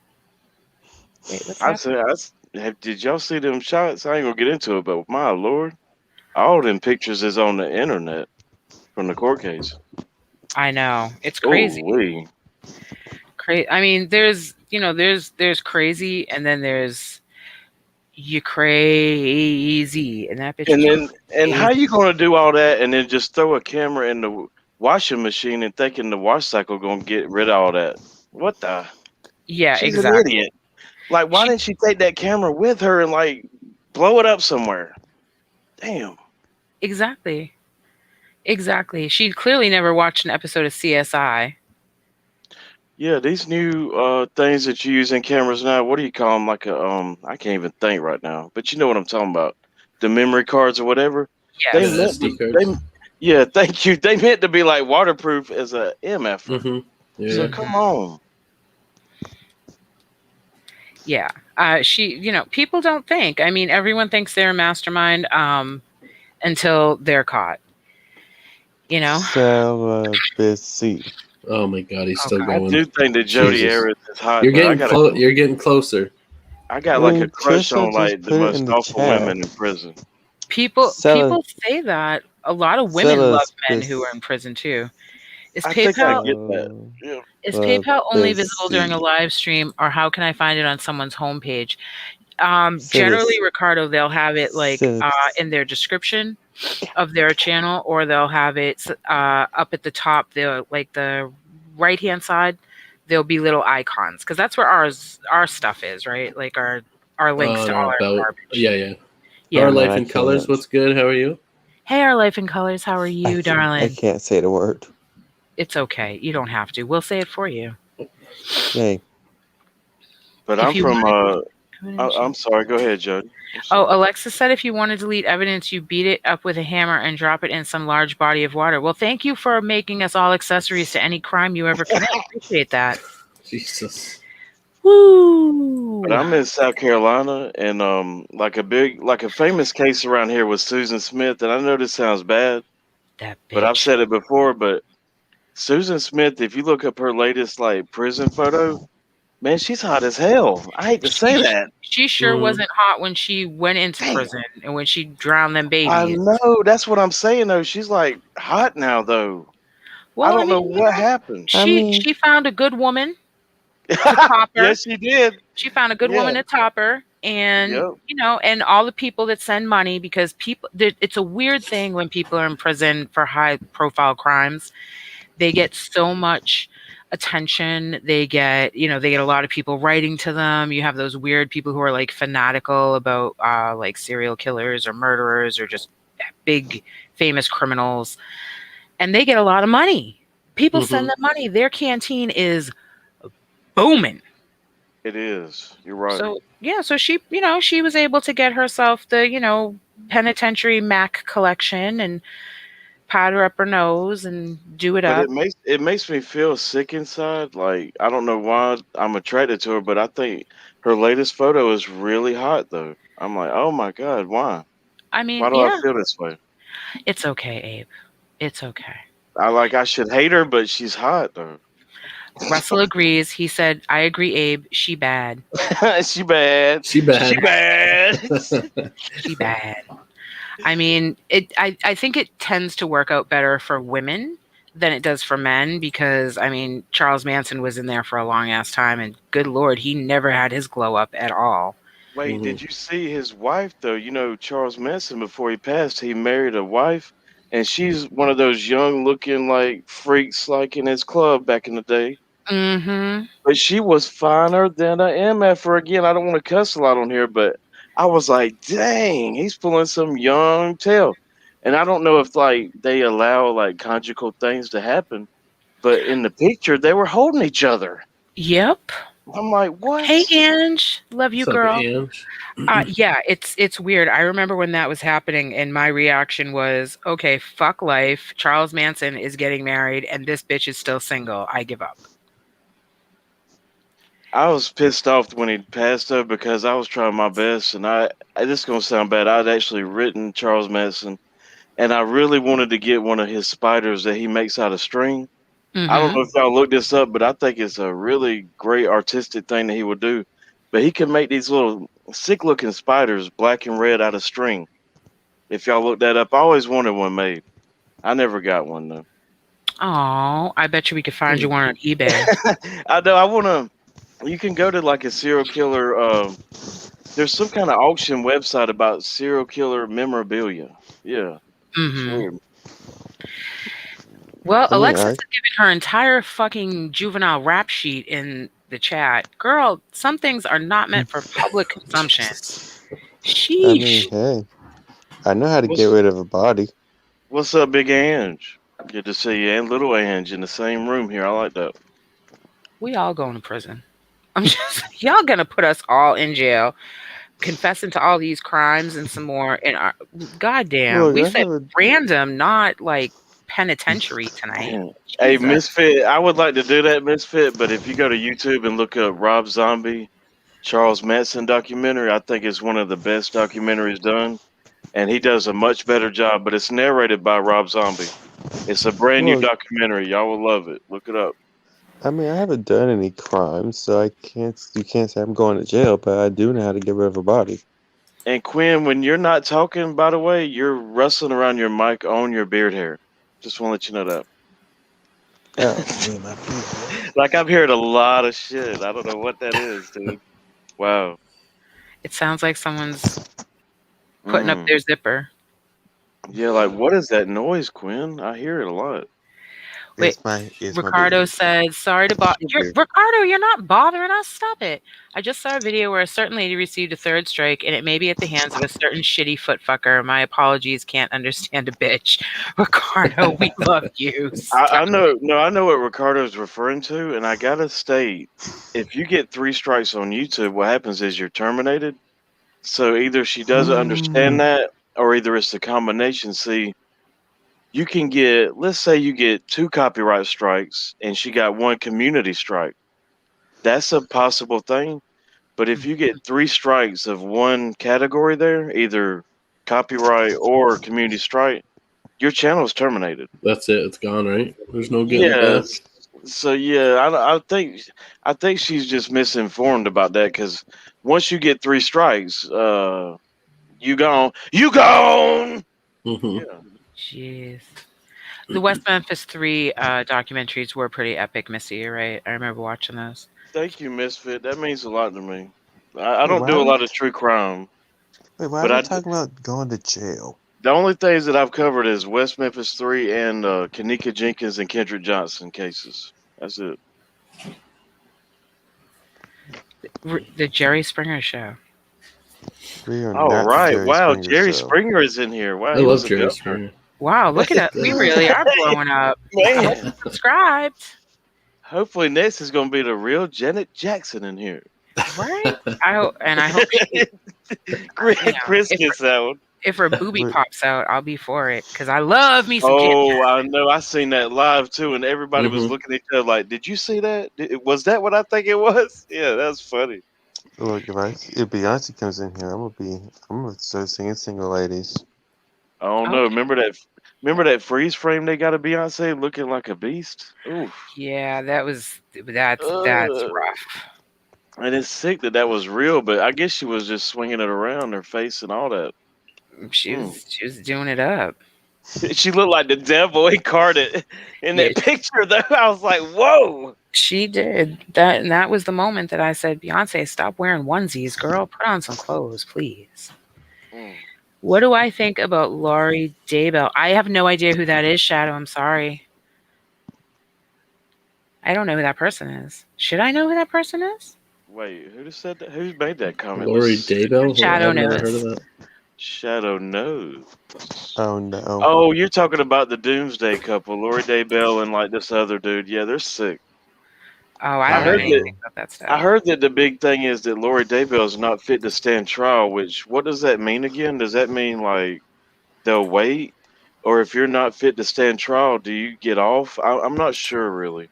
Wait, what's happening? Did y'all see them shots? I ain't gonna get into it, but my lord, all them pictures is on the internet from the court case. I know, it's crazy. Ooh-wee. I mean, there's crazy, and then there's you crazy, and that bitch. And how you gonna do all that and then just throw a camera in the washing machine and thinking the wash cycle gonna get rid of all that? What the? Yeah, She's exactly. an idiot. Like, why didn't she take that camera with her and like blow it up somewhere? Damn. Exactly. She clearly never watched an episode of CSI. Yeah, these new things that you use in cameras now, what do you call them? Like I can't even think right now, but you know what I'm talking about. The memory cards or whatever. Yes. Yeah, thank you. They meant to be like waterproof as a MF. Mm-hmm. Yeah. So come on. Yeah. People don't think. I mean, everyone thinks they're a mastermind until they're caught. Celibacy. Oh my God, he's still going. I do think that Jodi Arias is hot. You're getting closer. I got like a crush on like the most awful women in prison. People say that. A lot of women love men who are in prison too. Is PayPal only visible during a live stream, or how can I find it on someone's homepage? Generally, Ricardo, they'll have it like in their description of their channel, or they'll have it up at the top. They'll like the right-hand side. There'll be little icons because that's where our stuff is, right? Like our links to all our garbage. Yeah. Our Life in Colors. What's good? How are you? Hey, Our Life in Colors. How are you, darling? I can't say the word. It's okay. You don't have to. We'll say it for you. Yay. But I'm from I'm sorry. Go ahead, Jody. Oh, Alexa said if you want to delete evidence, you beat it up with a hammer and drop it in some large body of water. Well, thank you for making us all accessories to any crime you ever commit. Appreciate that. Jesus. Woo! But I'm in South Carolina, and like a famous case around here was Susan Smith. And I know this sounds bad, but I've said it before. But Susan Smith, if you look up her latest like prison photo, man, she's hot as hell. I hate to say that. She sure wasn't hot when she went into prison and when she drowned them babies. I know. That's what I'm saying, though. She's like hot now, though. Well, I don't know what happened. She found a good woman to top her. Yes, she did. She found a good woman to top her. And, and all the people that send money, because it's a weird thing when people are in prison for high profile crimes. They get so much attention. They get a lot of people writing to them. You have those weird people who are like fanatical about like serial killers or murderers or just big famous criminals. And they get a lot of money. People send them money. Their canteen is booming. It is. You're right. So she, she was able to get herself the, penitentiary Mac collection and powder up her nose and do it up. It makes me feel sick inside. Like, I don't know why I'm attracted to her, but I think her latest photo is really hot, though. I'm like, oh my God, why? I mean, why do I feel this way? It's okay, Abe. It's okay. I should hate her, but she's hot, though. Russell agrees. He said, I agree, Abe. She bad. She bad. She bad. She bad. She bad. I mean, I think it tends to work out better for women than it does for men because, I mean, Charles Manson was in there for a long ass time and good Lord, he never had his glow up at all. Wait, did you see his wife, though? Charles Manson, before he passed, he married a wife and she's one of those young looking like freaks like in his club back in the day. Mm-hmm. But she was finer than a MFer. Again, I don't want to cuss a lot on here, but I was like, dang, he's pulling some young tail. And I don't know if like they allow like conjugal things to happen, but in the picture they were holding each other. Yep. I'm like, what? Hey, Ange, love you, What's girl. up, Ange? Yeah, it's weird. I remember when that was happening, and my reaction was, okay, fuck life. Charles Manson is getting married, and this bitch is still single. I give up. I was pissed off when he passed though because I was trying my best, and this is gonna sound bad. I'd actually written Charles Manson, and I really wanted to get one of his spiders that he makes out of string. I don't know if y'all looked this up, but I think it's a really great artistic thing that he would do. But he can make these little sick-looking spiders, black and red, out of string. If y'all look that up, I always wanted one made. I never got one though. Oh, I bet you we could find you one on eBay. I know. I want to. You can go to like a serial killer. There's some kind of auction website about serial killer memorabilia. Yeah. It's weird. Well, Alexis is giving her entire fucking juvenile rap sheet in the chat. Girl, some things are not meant for public consumption. Sheesh. I mean, hey, I know how to get rid of a body. What's up, Big Ange? Good to see you and Little Ange in the same room here. I like that. We all going to prison. Y'all gonna put us all in jail, confessing to all these crimes and some more. And goddamn, Look, we said random, not like penitentiary tonight. Hey, Misfit, I would like to do that, Misfit, but if you go to YouTube and look up Rob Zombie, Charles Manson documentary, I think it's one of the best documentaries done. And he does a much better job, but it's narrated by Rob Zombie. It's a brand new documentary. Y'all will love it. Look it up. I mean, I haven't done any crimes, so you can't say I'm going to jail, but I do know how to get rid of a body. And Quinn, when you're not talking, by the way, you're rustling around your mic on your beard hair. Just want to let you know that. Oh, like I'm hearing a lot of shit. I don't know what that is, dude. Wow. It sounds like someone's putting up their zipper. Yeah, like what is that noise, Quinn? I hear it a lot. Wait, Ricardo said, sorry to bother. Ricardo, you're not bothering us. Stop it. I just saw a video where a certain lady received a third strike, and it may be at the hands of a certain shitty foot fucker. My apologies, can't understand a bitch. Ricardo, we love you. I know. No, I know what Ricardo's referring to, and I gotta state, if you get 3 strikes on YouTube, what happens is you're terminated. So either she doesn't understand that, or either it's a combination. See, you can get, let's say you get 2 copyright strikes and she got 1 community strike. That's a possible thing. But if you get 3 strikes of 1 category there, either copyright or community strike, your channel is terminated. That's it. It's gone, right? There's no getting back. So yeah, I think she's just misinformed about that, because once you get 3 strikes, you gone. Mm-hmm. Yeah. Jeez. The West Memphis 3 documentaries were pretty epic, Missy. You're right. I remember watching those. Thank you, Misfit. That means a lot to me. I don't do a lot of true crime. Wait, why are we talking about going to jail? The only things that I've covered is West Memphis 3 and Kanika Jenkins and Kendrick Johnson cases. That's it. The Jerry Springer Show. Oh, right. Wow, Jerry Springer is in here. Wow, I love Jerry Springer. Wow, look at that. We really are blowing up. Man. Subscribed. Hopefully next is going to be the real Janet Jackson in here. Right? I hope Chris gets that one. If her boobie pops out, I'll be for it, because I love me some I know. I seen that live too, and everybody was looking at each other like, did you see that? Was that what I think it was? Yeah, that's funny. Look, if Beyonce comes in here, I'm gonna start singing Single Ladies. I don't know. Remember that freeze frame they got of Beyonce looking like a beast? Oof. Yeah, that's rough. And it's sick that was real, but I guess she was just swinging it around her face and all that. She was doing it up. She looked like the devil incarnate in that picture, though. I was like, whoa. She did that, and that was the moment that I said, Beyonce, stop wearing onesies, girl. Put on some clothes, please. What do I think about Laurie Daybell? I have no idea who that is, Shadow. I'm sorry. I don't know who that person is. Should I know who that person is? Wait, who just said that? Who made that comment? Laurie Daybell? Shadow knows. Never heard of that. Shadow knows. Oh no. Oh, you're talking about the Doomsday couple, Laurie Daybell and like this other dude. Yeah, they're sick. Oh, I don't know anything about that stuff. I heard that the big thing is that Laurie Daybell is not fit to stand trial, which, what does that mean again? Does that mean like they'll wait? Or if you're not fit to stand trial, do you get off? I'm not sure really.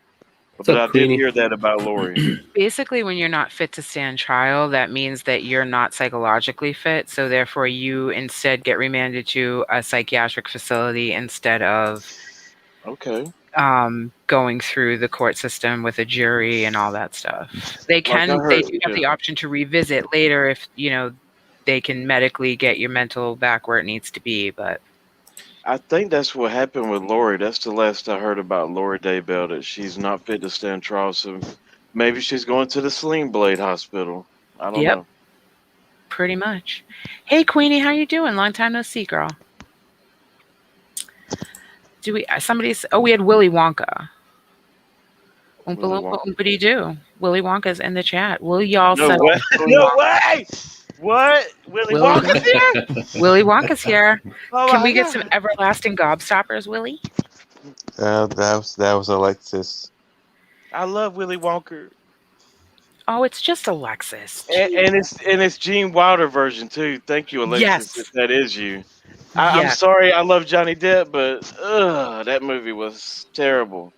But I did hear that about Laurie. Basically, when you're not fit to stand trial, that means that you're not psychologically fit. So therefore, you instead get remanded to a psychiatric facility instead of... Okay. going through the court system with a jury and all that stuff. They do have the option to revisit later if, they can medically get your mental back where it needs to be, but I think that's what happened with Lori. That's the last I heard about Lori Daybell, that she's not fit to stand trial. So maybe she's going to the Sling Blade Hospital. I don't know. Pretty much. Hey, Queenie, how you doing? Long time no see, girl. We had Willy Wonka. Oompa Loompa Oompity Doo. Willy Wonka's in the chat. Will y'all No way! What? Willy Wonka's here? Willy Wonka's here. Can we get some everlasting gobstoppers, Willy? That was Alexis. I love Willy Wonka. Oh, it's just Alexis. And it's Gene Wilder version too. Thank you, Alexis. Yes. If that is you. I'm sorry, I love Johnny Depp, but that movie was terrible.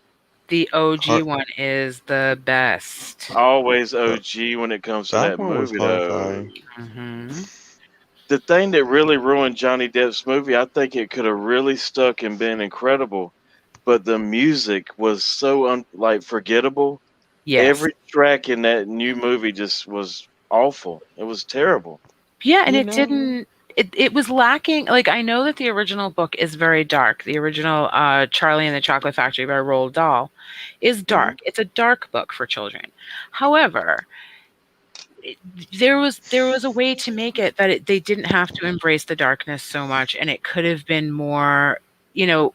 The OG one is the best. Always OG when it comes to that movie, though. The thing that really ruined Johnny Depp's movie, I think it could have really stuck and been incredible, but the music was so forgettable. Yes. Every track in that new movie just was awful. It was terrible. Yeah, and it was lacking. Like, I know that the original book is very dark. The original Charlie and the Chocolate Factory by Roald Dahl is dark. It's a dark book for children. However, there was a way to make it that they didn't have to embrace the darkness so much, and it could have been more, the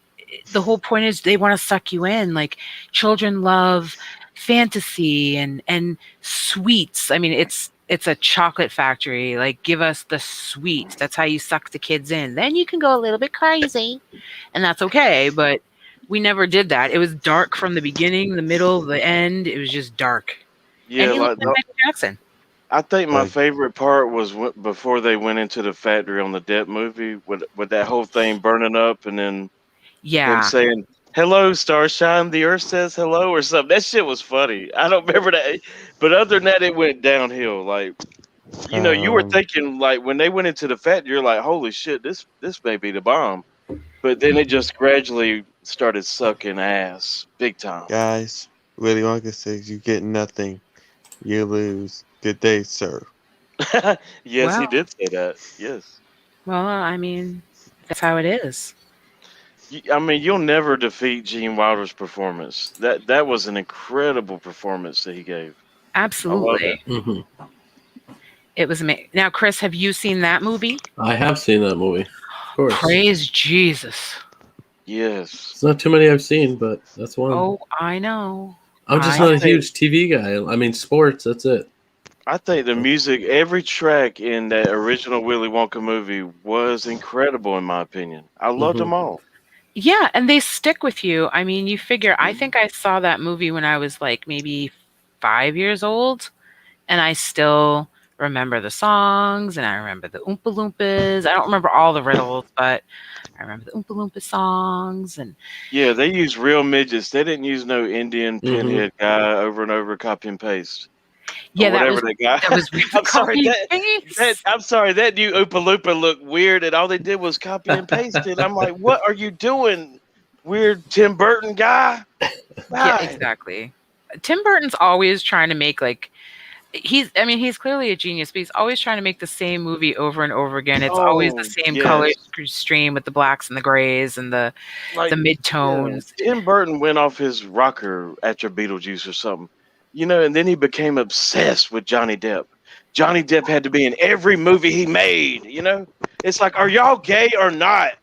whole point is they want to suck you in. Like, children love fantasy and sweets. I mean, it's a chocolate factory. Like, give us the sweets. That's how you suck the kids in. Then you can go a little bit crazy, and that's okay. But we never did that. It was dark from the beginning, the middle, the end. It was just dark. Yeah, and he looked like Michael Jackson. I think my favorite part was before they went into the factory on the Depp movie with that whole thing burning up, and then him saying, "Hello, Starshine, the Earth says hello," or something. That shit was funny. I don't remember that. But other than that, it went downhill. Like, you were thinking, like, when they went into the factory, you're like, holy shit, this may be the bomb. But then it just gradually started sucking ass big time. Guys, Willy Wonka says you get nothing. You lose. Good day, sir. Yes, he did say that. Yes. Well, I mean, that's how it is. I mean, you'll never defeat Gene Wilder's performance. That was an incredible performance that he gave. Absolutely. It was amazing. Now, Chris, have you seen that movie? I have seen that movie. Of course. Praise Jesus. Yes. It's not too many I've seen, but that's one. Oh, I know. I'm just not a huge TV guy. I mean, sports, that's it. I think the music, every track in that original Willy Wonka movie was incredible, in my opinion. I loved them all. Yeah, and they stick with you. I mean, you figure, I think I saw that movie when I was like maybe 5 years old, and I still remember the songs, and I remember the Oompa Loompas. I don't remember all the riddles, but I remember the Oompa Loompa songs. And yeah, they used real midgets. They didn't use no Indian pinhead guy over and over, copy and paste. Yeah, that was I'm sorry. I'm sorry. That new Oompa Loompa looked weird, and all they did was copy and paste it. I'm like, what are you doing, weird Tim Burton guy? Yeah, exactly. Tim Burton's always trying to make he's clearly a genius, but he's always trying to make the same movie over and over again. It's always the same color stream with the blacks and the grays and the mid-tones. Yeah. Tim Burton went off his rocker after Beetlejuice or something. And then he became obsessed with Johnny Depp. Johnny Depp had to be in every movie he made, It's like, are y'all gay or not?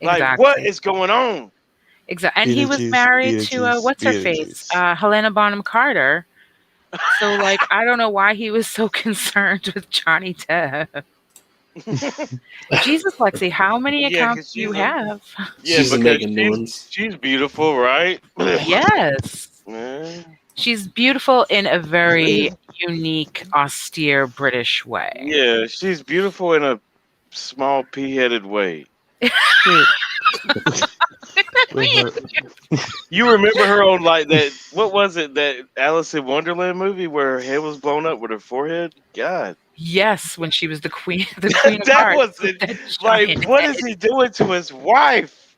Like, what is going on? Exactly. And he was married to, what's her face? Helena Bonham Carter. So, I don't know why he was so concerned with Johnny Depp. Jesus, Lexi, how many accounts do you have? Yeah, because she's beautiful, right? Yes. She's beautiful in a very unique, austere British way. Yeah, she's beautiful in a small pea-headed way. You remember her on that? What was it? That Alice in Wonderland movie where her head was blown up with her forehead? God. Yes, when she was the queen. The queen. That was it. Like, what is he doing to his wife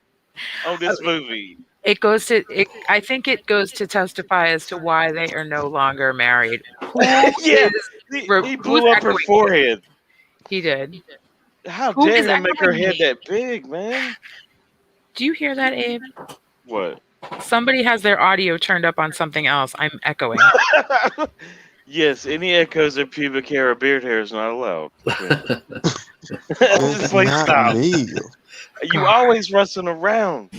on this movie? It goes to. I think it goes to testify as to why they are no longer married. Yeah, he blew up her forehead. He did. How dare him make her head that big, man? Do you hear that, Abe? What? Somebody has their audio turned up on something else. I'm echoing. Yes, any echoes of pubic hair or beard hair is not allowed. It's Please not stop. me. You always rustling around.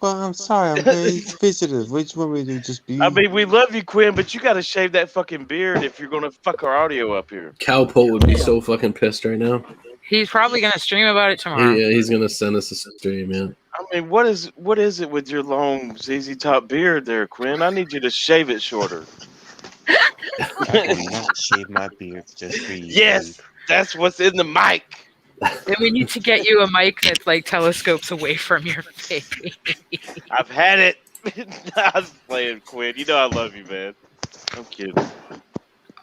Well, I'm sorry. I'm very inquisitive. Which one would you just be? I mean, we love you, Quinn, but you got to shave that fucking beard if you're going to fuck our audio up here. Cowpoke would be so fucking pissed right now. He's probably going to stream about it tomorrow. Yeah, he's going to send us a stream, man. I mean, what is it with your long ZZ Top beard there, Quinn? I need you to shave it shorter. I cannot shave my beard just for you. Yes, that's what's in the mic. And we need to get you a mic that's like telescopes away from your face. I've had it. I was playing, Quinn. You know I love you, man. I'm kidding.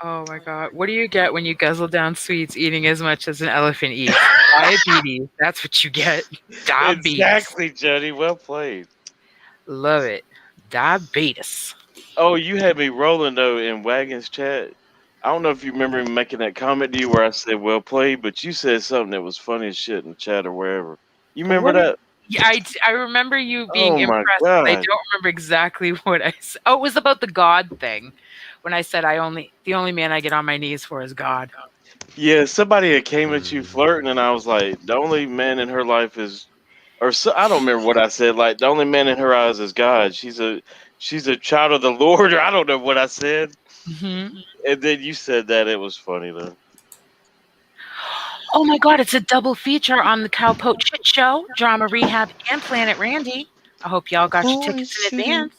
Oh my god. What do you get when you guzzle down sweets eating as much as an elephant eats? Diabetes. That's what you get. Diabetes. Exactly, Johnny. Well played. Love it. Diabetes. Oh, you had me rolling, though, in Wagon's chat. I don't know if you remember me making that comment to you where I said, well played, but you said something that was funny as shit in the chat or wherever. You remember that? Yeah, I remember you being impressed. I don't remember exactly what I said. Oh, it was about the God thing. When I said the only man I get on my knees for is God. Yeah, somebody had came at you flirting, and I was like, the only man in her life is, or so, I don't remember what I said. Like, the only man in her eyes is God. She's a child of the Lord, or I don't know what I said. Mm-hmm. And then you said that. It was funny, though. Oh my God, it's a double feature on the Cowpoke Shit Show, Drama Rehab, and Planet Randy. I hope y'all got your tickets in advance.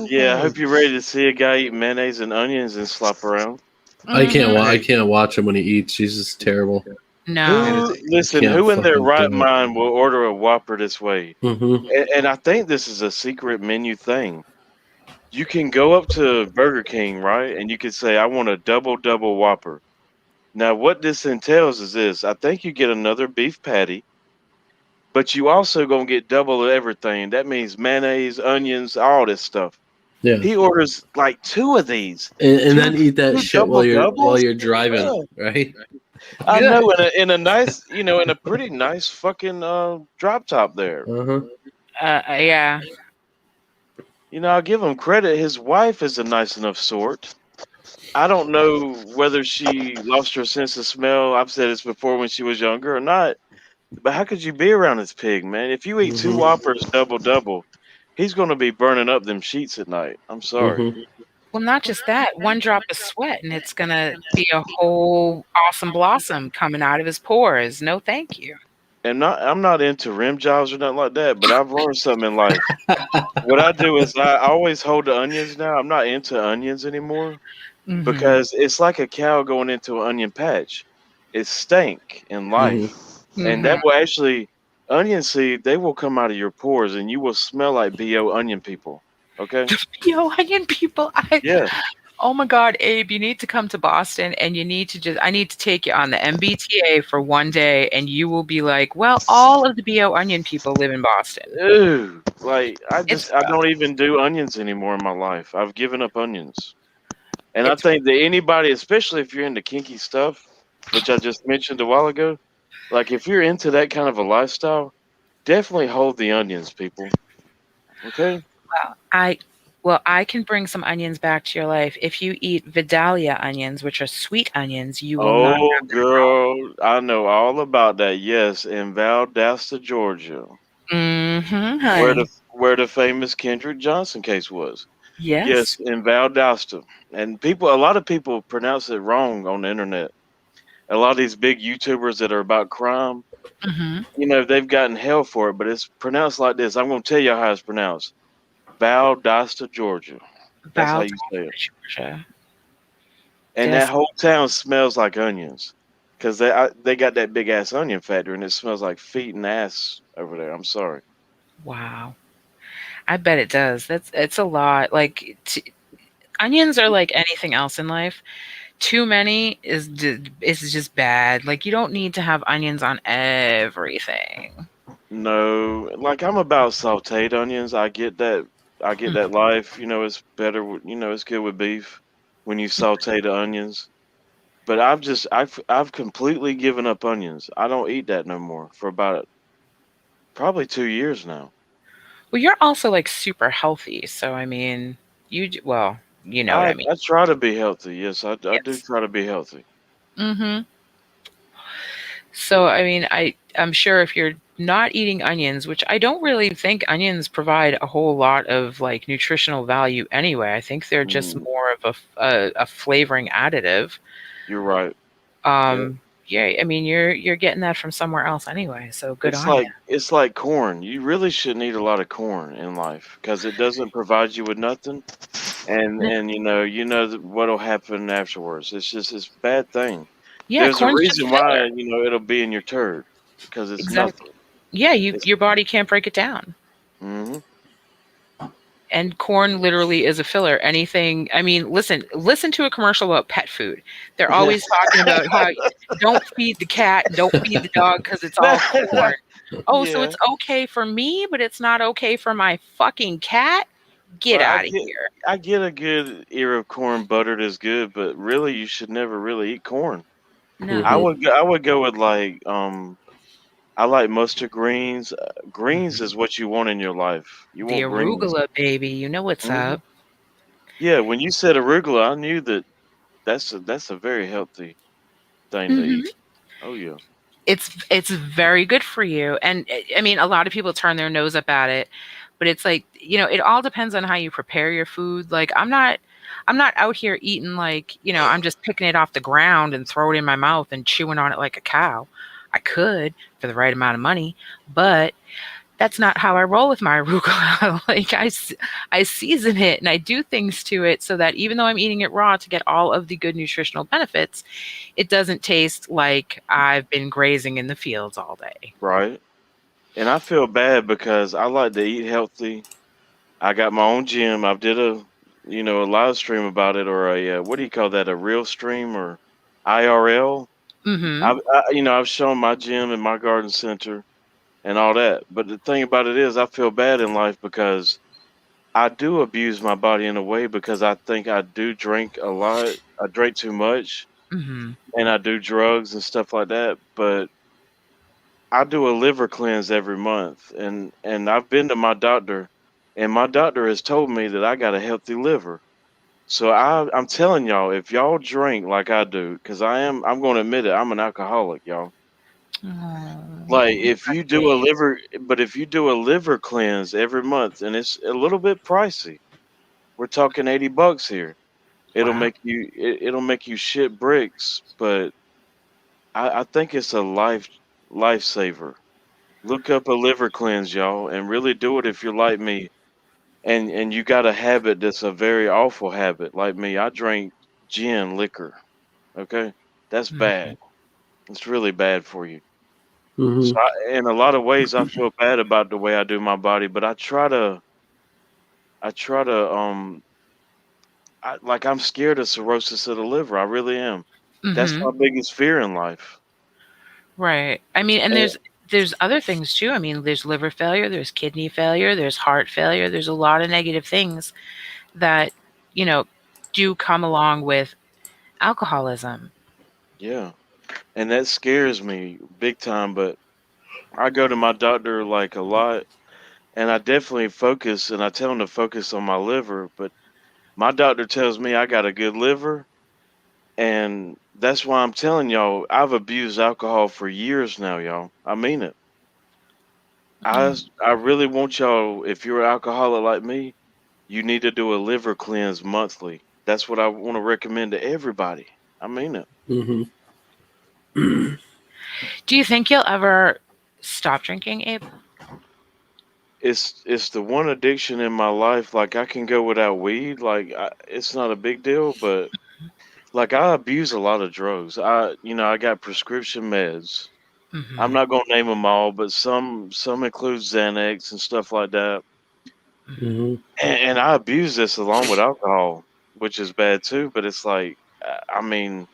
Yeah, I hope you're ready to see a guy eat mayonnaise and onions and slop around. Mm-hmm. I can't watch him when he eats. He's just terrible. No. Who in their right mind will order a Whopper this way? Mm-hmm. And I think this is a secret menu thing. You can go up to Burger King, right? And you can say, I want a double Whopper. Now, what this entails is this. I think you get another beef patty, but you also going to get double everything. That means mayonnaise, onions, all this stuff. Yeah. He orders like 2 of these. And then eat that shit while you're driving, right? I know, in a nice, in a pretty nice fucking drop top there. Yeah. I'll give him credit. His wife is a nice enough sort. I don't know whether she lost her sense of smell. I've said this before when she was younger or not. But how could you be around this pig, man? If you eat 2 Whoppers double, he's going to be burning up them sheets at night. I'm sorry. Well, not just that. One drop of sweat, and it's going to be a whole awesome blossom coming out of his pores. No, thank you. And I'm not into rim jobs or nothing like that, but I've learned something in life. What I do is I always hold the onions now. I'm not into onions anymore because it's like a cow going into an onion patch. It stank in life. And that will actually, onion seed, they will come out of your pores and you will smell like B.O. onion people. Okay? B.O. onion people? Yeah. Oh my God, Abe, you need to come to Boston and I need to take you on the MBTA for one day and you will be like, well, all of the B.O. onion people live in Boston. Dude, like, I don't even do onions anymore in my life. I've given up onions. And I think that anybody, especially if you're into kinky stuff, which I just mentioned a while ago, like if you're into that kind of a lifestyle, definitely hold the onions, people. Okay? Well, I can bring some onions back to your life. If you eat Vidalia onions, which are sweet onions, you will not. Oh, girl, I know all about that. Yes, in Valdosta, Georgia. Mm-hmm. Where the famous Kendrick Johnson case was. Yes, in Valdosta. And a lot of people pronounce it wrong on the internet. A lot of these big YouTubers that are about crime, they've gotten hell for it, but it's pronounced like this. I'm going to tell you how it's pronounced. Valdosta, Georgia. That's how you say it. Georgia. And that whole town smells like onions because they got that big ass onion factory and it smells like feet and ass over there. I'm sorry. Wow. I bet it does. It's a lot. Like onions are like anything else in life. Too many is just bad. Like you don't need to have onions on everything. No, like I'm about sautéed onions. I get that. I get that life. It's better. It's good with beef when you saute the onions. But I've completely given up onions. I don't eat that no more for about probably 2 years now. Well, you're also like super healthy, so I mean, well, you know what I mean. I try to be healthy. Yes, I do Yes. try to be healthy. Mm-hmm. So I mean, I'm sure if you're not eating onions, which I don't really think onions provide a whole lot of like nutritional value anyway. I think they're just more of a flavoring additive. You're right. Yeah, I mean, you're getting that from somewhere else anyway, so good on you. It's like corn. You really shouldn't eat a lot of corn in life because it doesn't provide you with nothing, and what'll happen afterwards. It's a bad thing. Yeah, There's a corn's just reason filler. why it'll be in your turd because it's Exactly. nothing. Yeah, It's your body can't break it down. hmm And corn literally is a filler. Anything, I mean, listen to a commercial about pet food. They're always talking about how don't feed the cat, don't feed the dog because it's all corn. Oh, so yeah. it's okay for me, but it's not okay for my fucking cat? Get Well, out of here. I get a good ear of corn buttered is good, but really you should never really eat corn. No. I would go with like I like mustard greens. Greens is what you want in your life. You The want greens. arugula, baby. You know what's hmm up. Yeah, when you said arugula, I knew that that's a very healthy thing to eat. Hmm. Oh yeah. It's very good for you. And I mean, a lot of people turn their nose up at it, but it's like, it all depends on how you prepare your food. Like I'm not out here eating like, I'm just picking it off the ground and throw it in my mouth and chewing on it like a cow. I could for the right amount of money, but that's not how I roll with my arugula. Like I season it and I do things to it so that even though I'm eating it raw to get all of the good nutritional benefits, it doesn't taste like I've been grazing in the fields all day. Right. And I feel bad because I like to eat healthy. I got my own gym. I did a live stream about it or a what do you call that? A real stream or IRL. Mm-hmm. I've shown my gym and my garden center and all that. But the thing about it is, I feel bad in life because I do abuse my body in a way because I think I do drink a lot. I drink too much Mm-hmm. and I do drugs and stuff like that. But I do a liver cleanse every month, and I've been to my doctor, and my doctor has told me that I got a healthy liver. So I'm telling y'all, if y'all drink like I do, because I'm going to admit it, I'm an alcoholic, y'all. Oh, Like if you do a liver cleanse every month, and it's a little bit pricey, we're talking $80 here. wow. It'll make you shit bricks, but I think it's a lifesaver. Look up a liver cleanse, y'all, and really do it if you're like me. And you got a habit that's a very awful habit, like me. I drink gin liquor. Okay, that's Mhm. bad. It's really bad for you. Mm-hmm. So, in a lot of ways, I feel bad about the way I do my body, but I try to, like I'm scared of cirrhosis of the liver. I really am. That's Mhm. my biggest fear in life. Right. I mean, and And, there's other things too. I mean, there's liver failure, there's kidney failure, there's heart failure. There's a lot of negative things that, you know, do come along with alcoholism. yeah, and that scares me big time. But I go to my doctor like a lot, and I definitely focus, and I tell him to focus on my liver. But my doctor tells me I got a good liver, and that's why I'm telling y'all I've abused alcohol for years now, y'all. I mean it. I really want y'all, if you're an alcoholic like me, you need to do a liver cleanse monthly. That's what I want to recommend to everybody. I mean it. Mm-hmm. Do you think you'll ever stop drinking, Abe? It's the one addiction in my life. Like I can go without weed. Like it's not a big deal, but like I abuse a lot of drugs. I got prescription meds. I'm Mhm. not gonna name them all, but some include Xanax and stuff like that. Mm-hmm. And I abuse this along with alcohol, which is bad too. But it's like, I mean,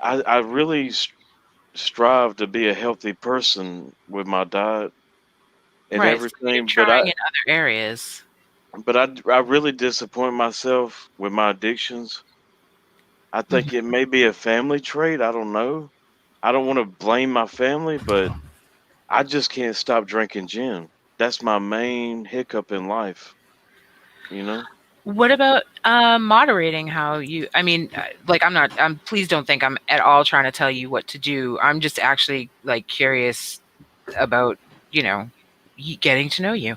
I really strive to be a healthy person with my diet. and right. everything. So you're trying in other areas. But I really disappoint myself with my addictions. I think it may be a family trait. I don't know. I don't want to blame my family, but I just can't stop drinking gin. That's my main hiccup in life. You know. What about moderating how you, I mean, like please don't think I'm at all trying to tell you what to do. I'm just actually like curious about, getting to know you.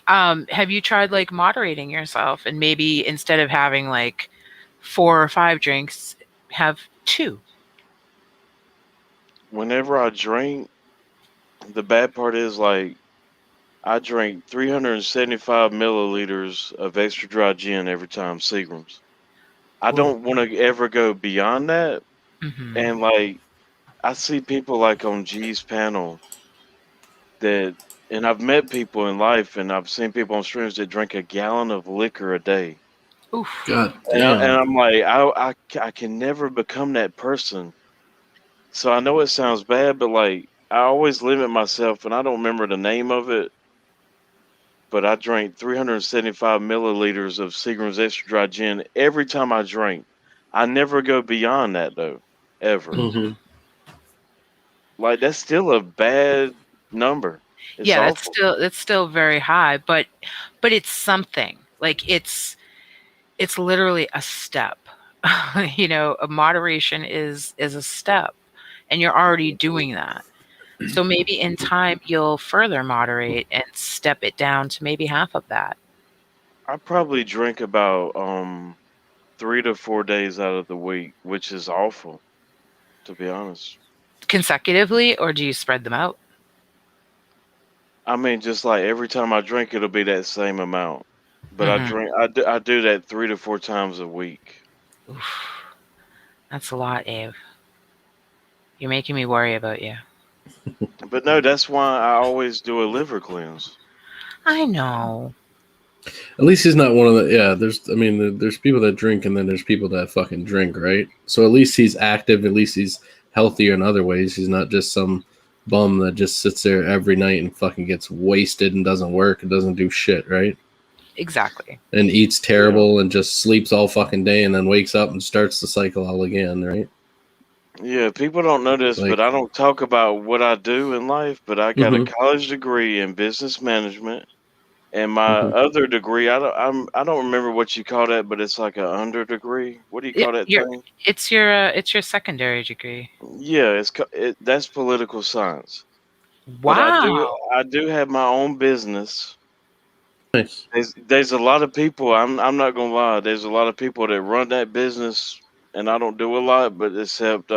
Have you tried like moderating yourself and maybe instead of having like 4 or 5 drinks, have 2? Whenever I drink, the bad part is like I drink 375 milliliters of extra dry gin every time, Seagram's. I Whoa. don't want to ever go beyond that. And like I see people like on G's panel that, and I've met people in life, and I've seen people on streams that drink a gallon of liquor a day. Oof. God And, damn. and I'm like, I can never become that person. So I know it sounds bad, but like I always limit myself, and I don't remember the name of it. But I drank 375 milliliters of Seagram's extra dry gin every time I drink. I never go beyond that though, ever. Mm-hmm. Like that's still a bad number. It's Yeah, awful. that's still very high, but it's something. Like it's literally a step. A moderation is a step, and you're already doing that. So maybe in time you'll further moderate and step it down to maybe half of that. I probably drink about 3 to 4 days out of the week, which is awful, to be honest. Consecutively, or do you spread them out? I mean, just like every time I drink, it'll be that same amount. But Mhm. I do that 3 to 4 times a week. Oof. That's a lot, Abe. You're making me worry about you. But no, that's why I always do a liver cleanse. I know. At least he's not one of the. Yeah, there's people that drink and then there's people that fucking drink, right? So at least he's active. At least he's healthier in other ways. He's not just some bum that just sits there every night and fucking gets wasted and doesn't work and doesn't do shit, right? Exactly. And eats terrible and just sleeps all fucking day and then wakes up and starts the cycle all again, right? Yeah, people don't know this, Like, but I don't talk about what I do in life. But I got a college degree in business management, and my other degree, I don't remember what you call that, but it's like a under degree. What do you call that thing? It's your secondary degree. Yeah, that's political science. But Wow. I do have my own business. nice. There's a lot of people. I'm not gonna lie. There's a lot of people that run that business, and I don't do a lot, but except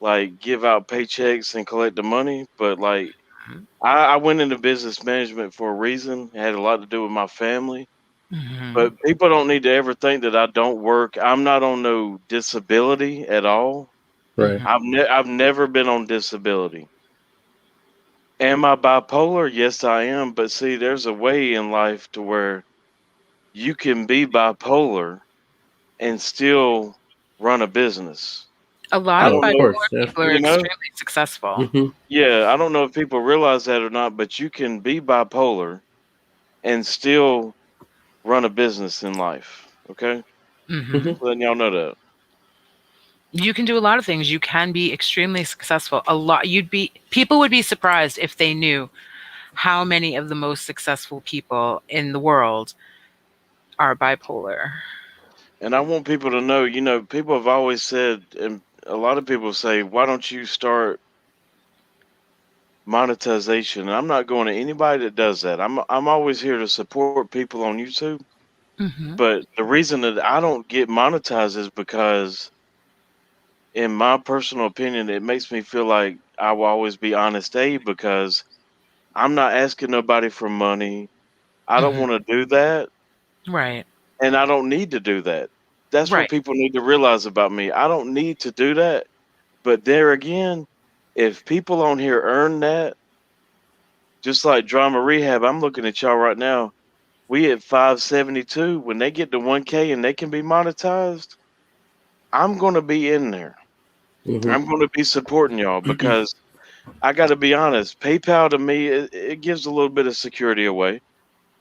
like give out paychecks and collect the money. But like Mhm. I went into business management for a reason. It had a lot to do with my family. But people don't need to ever think that I don't work. I'm not on no disability at all. Right. I've never been on disability. Am I bipolar? Yes, I am. But see, there's a way in life to where you can be bipolar and still run a business. A lot I of Oh, don't of know, course. bipolar Yeah. people are you know? extremely successful. Mm-hmm. Yeah, I don't know if people realize that or not, but you can be bipolar and still run a business in life. Okay? Hmm. Just letting y'all know that. You can do a lot of things. You can be extremely successful. People would be surprised if they knew how many of the most successful people in the world are bipolar. And I want people to know, people have always said, and a lot of people say, why don't you start monetization? And I'm not going to anybody that does that. I'm always here to support people on YouTube. Hmm. But the reason that I don't get monetized is because, in my personal opinion, it makes me feel like I will always be honest Abe because I'm not asking nobody for money. I don't Hmm. want to do that, Right. and I don't need to do that. That's what Right. people need to realize about me. I don't need to do that. But there again, if people on here earn that, just like drama rehab, I'm looking at y'all right now. We at 572. When they get to 1K and they can be monetized, I'm gonna be in there. Mm-hmm. I'm gonna be supporting y'all because I got to be honest. PayPal to me, it gives a little bit of security away.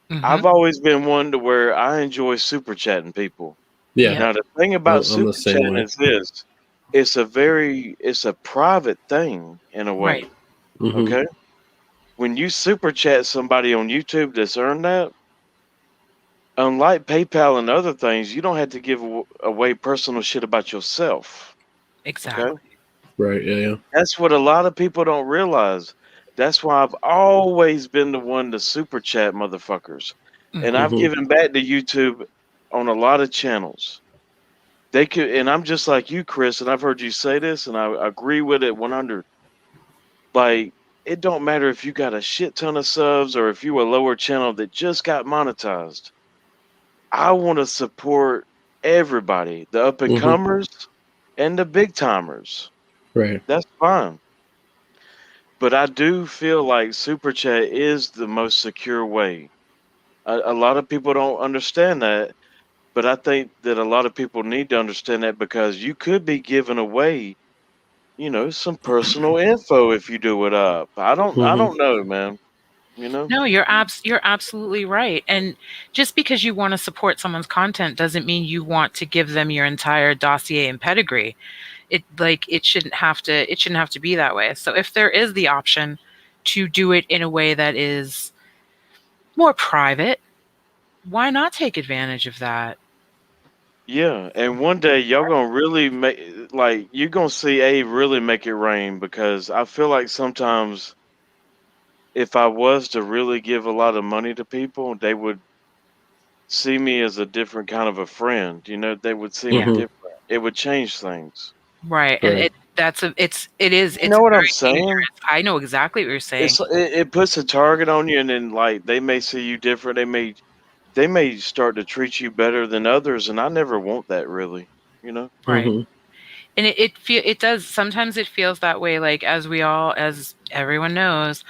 Mm-hmm. I've always been one to where I enjoy super chatting people. Yeah. Now the thing about I'm the super same chatting way. is this: it's a private thing in a way. Right. Mhm. Okay. When you super chat somebody on YouTube that's earned that, unlike PayPal and other things, you don't have to give away personal shit about yourself. Okay. Exactly. Right. Yeah. That's what a lot of people don't realize. That's why I've always been the one to super chat motherfuckers. And I've Mhm. given back to YouTube on a lot of channels. They could, and I'm just like you, Chris, and I've heard you say this, and I agree with it 100. Like, it don't matter if you got a shit ton of subs or if you a lower channel that just got monetized. I want to support everybody, the up and Mhm. comers and the big timers. Right. That's fine. But I do feel like Super Chat is the most secure way. A lot of people don't understand that, but I think that a lot of people need to understand that because you could be giving away, some personal info if you do it up. I Mhm. don't know, man. No, you're absolutely right. And just because you want to support someone's content doesn't mean you want to give them your entire dossier and pedigree. It shouldn't have to be that way. So if there is the option to do it in a way that is more private, why not take advantage of that? Yeah, and one day y'all gonna really make like you're gonna see Abe really make it rain because I feel like sometimes if I was to really give a lot of money to people, they would see me as a different kind of a friend. They would see me Yeah. Mhm. different. It would change things. Right. And Right. You it's know what I'm very saying? dangerous. I know exactly what you're saying. It puts a target on you, and then like they may see you different. They may start to treat you better than others, and I never want that really. You know? Right. Mhm. And it does sometimes it feels that way, like as everyone knows.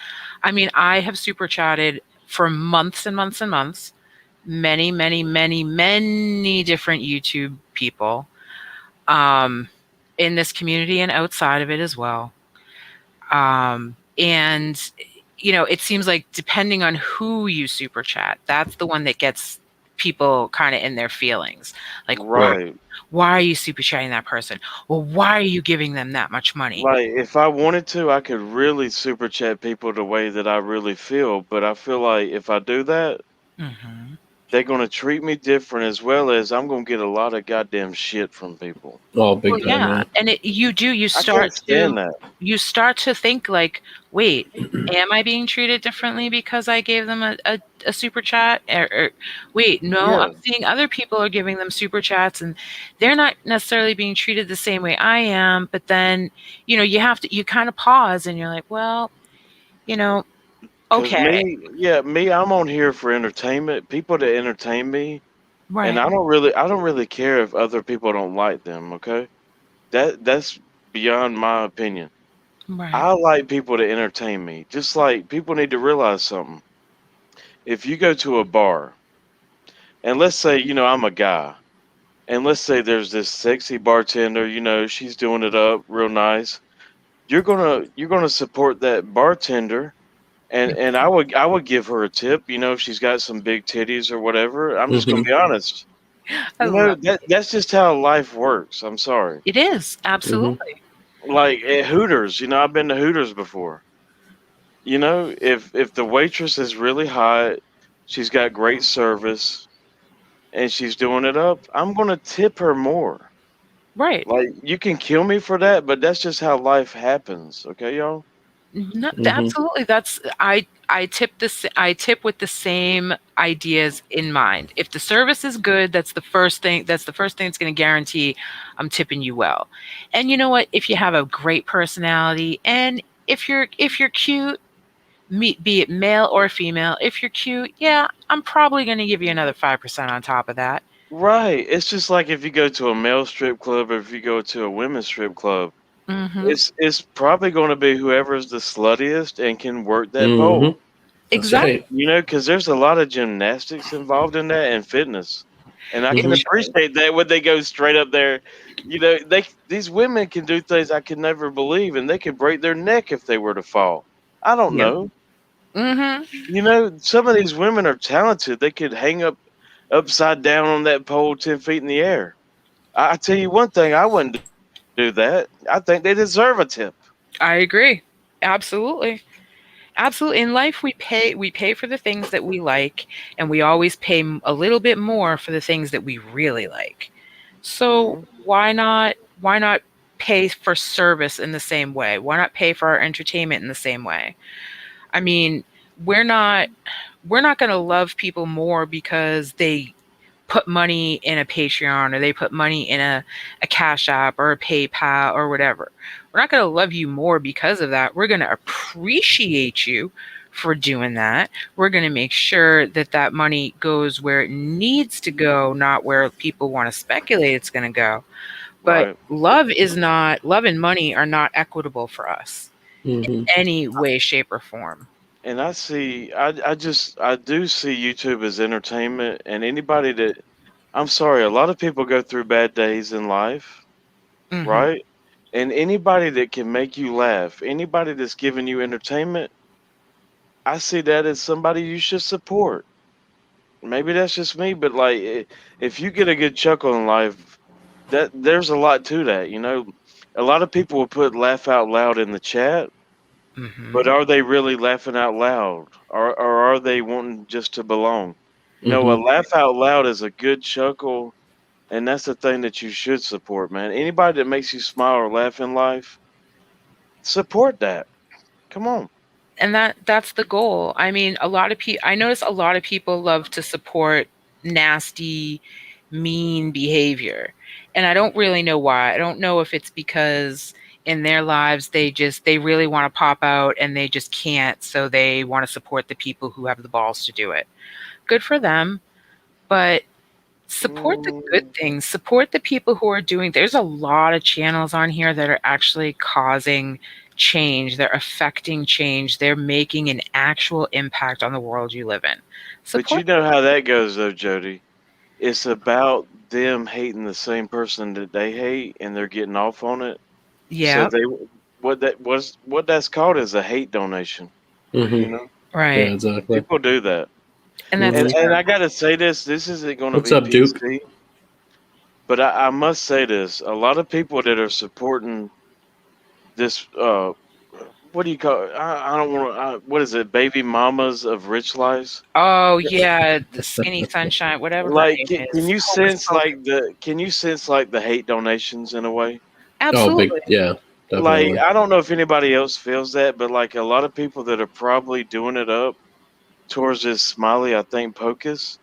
I mean, I have super chatted for months and months and months, many, many, many, many different YouTube people, um, in this community and outside of it as well. And it seems like depending on who you super chat, that's the one that gets people kind of in their feelings. Like, Right. why are you super chatting that person? Well, why are you giving them that much money? Like if I wanted to, I could really super chat people the way that I really feel. But I feel like if I do that, Hmm. they're gonna treat me different as well as I'm gonna get a lot of goddamn shit from people. Oh, Well, big time. yeah, Yeah. and you I can't stand that. start to think like, wait, am I being treated differently because I gave them a super chat? Or wait, no, Yeah, I'm seeing other people are giving them super chats and they're not necessarily being treated the same way I am. But then, you kind of pause and you're like, well, you know, cause okay, me, I'm on here for entertainment. People that entertain me, and right, I don't really care if other people don't like them. Okay, that's beyond my opinion. right, I like people to entertain me. Just like people need to realize something. If you go to a bar, and let's say I'm a guy, and let's say there's this sexy bartender, she's doing it up real nice. You're gonna support that bartender, and I would give her a tip, if she's got some big titties or whatever. I'm just gonna Mhm. be honest. I love That's just how life works. I'm sorry. it. Is Mhm. absolutely Like at Hooters, I've been to Hooters before. If the waitress is really hot, she's got great service, and she's doing it up, I'm gonna tip her more. right. Like you can kill me for that, but that's just how life happens. Okay, y'all. No, Mhm. absolutely. I tip with the same ideas in mind. If the service is good, that's the first thing. That's the first thing that's going to guarantee I'm tipping you well. And you know what? If you have a great personality, and if you're cute, be it male or female, if you're cute, yeah, I'm probably going to give you another 5% on top of that. Right. It's just like if you go to a male strip club or if you go to a women's strip club, Hmm. it's probably going to be whoever's the sluttiest and can work that pole. Mhm. That's Exactly. right. Because there's a lot of gymnastics involved in that and fitness. And I can appreciate that when they go straight up there. You know, these women can do things I could never believe, and they could break their neck if they were to fall. I don't Yep. know. Mm-hmm. You know, some of these women are talented. They could hang up upside down on that pole 10 feet in the air. I tell you one thing, I wouldn't do that. I think they deserve a tip. I agree. Absolutely. Absolutely. In life, we pay for the things that we like, and we always pay a little bit more for the things that we really like. So Mhm. why not pay for service in the same way? Why not pay for our entertainment in the same way? I mean, we're not we're not going to love people more because they put money in a Patreon or they put money in a Cash App or a PayPal or whatever. We're not going to love you more because of that. We're going to appreciate you for doing that. We're going to make sure that that money goes where it needs to go, not where people want to speculate it's going to go. But Right. love and money are not equitable for us in any way, shape, or form. And I do see YouTube as entertainment, and anybody that, I'm sorry, a lot of people go through bad days in life, Hmm. right? And anybody that can make you laugh, anybody that's giving you entertainment, I see that as somebody you should support. Maybe that's just me, but like if you get a good chuckle in life, that there's a lot to that, you know. A lot of people will put laugh out loud in the chat, Hmm. but are they really laughing out loud? Or are they wanting just to belong? No, a laugh out loud is a good chuckle, and that's the thing that you should support, man. Anybody that makes you smile or laugh in life, support that. Come on. And that's the goal. I mean, a lot of people, I notice a lot of people love to support nasty, mean behavior. And I don't really know why. I don't know if it's because in their lives they really want to pop out and they just can't, so they want to support the people who have the balls to do it. Good for them, but support the good Mm, things. Support the people who are doing. There's a lot of channels on here that are actually causing change. They're affecting change. They're making an actual impact on the world you live in. but you Support. know how that goes, though, Jody. It's about them hating the same person that they hate, and they're getting off on it. So Yeah. they what that's called is a hate donation. You know, Yeah, Right. exactly. people do that, And that's and I terrible. gotta say this. This isn't going to What's be up, Duke? PC, but I must say this. A lot of people that are supporting this, what do you call it? I don't want to. What is it? Baby mamas of rich lives. Oh yeah, the skinny sunshine, whatever her Like, name can is. you Hocus sense pocus. like the hate donations in a way? Oh, big. Absolutely. Yeah, Like, definitely. I don't know if anybody else feels that, but like a lot of people that are probably doing it up towards this smiley, I think Pocus,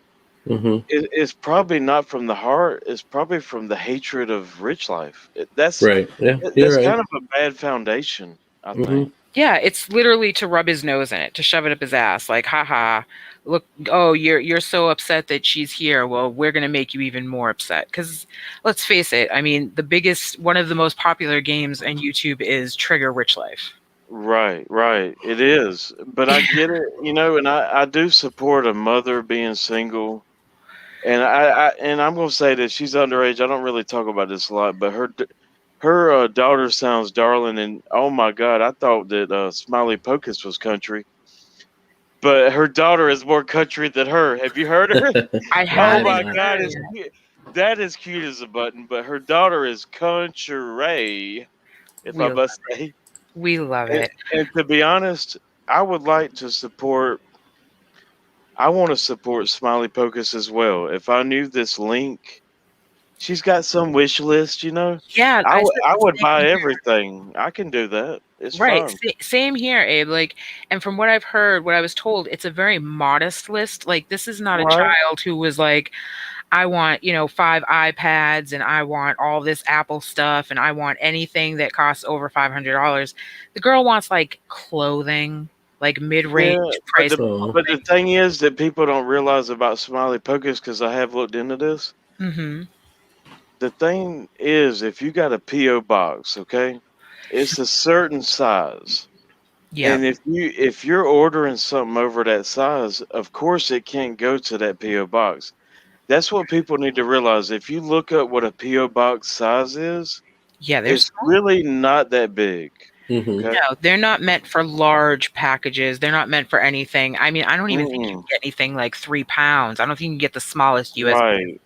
it's probably not from the heart. It's probably from the hatred of rich life. Right. Yeah, you're That's right. kind of a bad foundation, I hmm think. Yeah, it's literally to rub his nose in it, to shove it up his ass. Like, haha, look, oh, you're so upset that she's here. Well, we're gonna make you even more upset. Because let's face it, I mean, one of the most popular games on YouTube is Trigger Rich Life. Right, right. It is. But I get it, you know, and I do support a mother being single. And I'm gonna say that she's underage. I don't really talk about this a lot, but her daughter sounds darling, and oh my god, I thought that Smiley Pocus was country, but her daughter is more country than her. Have you heard her? I Oh haven't my nah. god, heard it's it. cute. That is cute as a button, but her daughter is country, if I We must say. we love And, it. and to be honest, I would like to support. I want to support Smiley Pocus as well. If I knew this link, she's got some wish list, you know. Yeah, I said I the would buy same. everything. I can do that. It's Right. fun. Same here, Abe. Like, and from what I've heard, what I was told, it's a very modest list. Like, this is not a Right? child who was like, I want, 5 iPads and I want all this Apple stuff and I want anything that costs over $500. The girl wants like clothing, like mid-range Yeah, price Oh. but the clothing. thing is that people don't realize about Smiley Pocus, because I have looked into this. Mm-hmm. The thing is, if you got a PO box, okay, it's a certain size. Yep. And if you're ordering something over that size, of course it can't go to that PO box. That's what people need to realize. If you look up what a PO box size is, it's really not that big. Mm-hmm. Okay. No, they're not meant for large packages. They're not meant for anything. I mean, I don't even think you can get anything like 3 pounds. I don't think you can get the smallest USB. Right.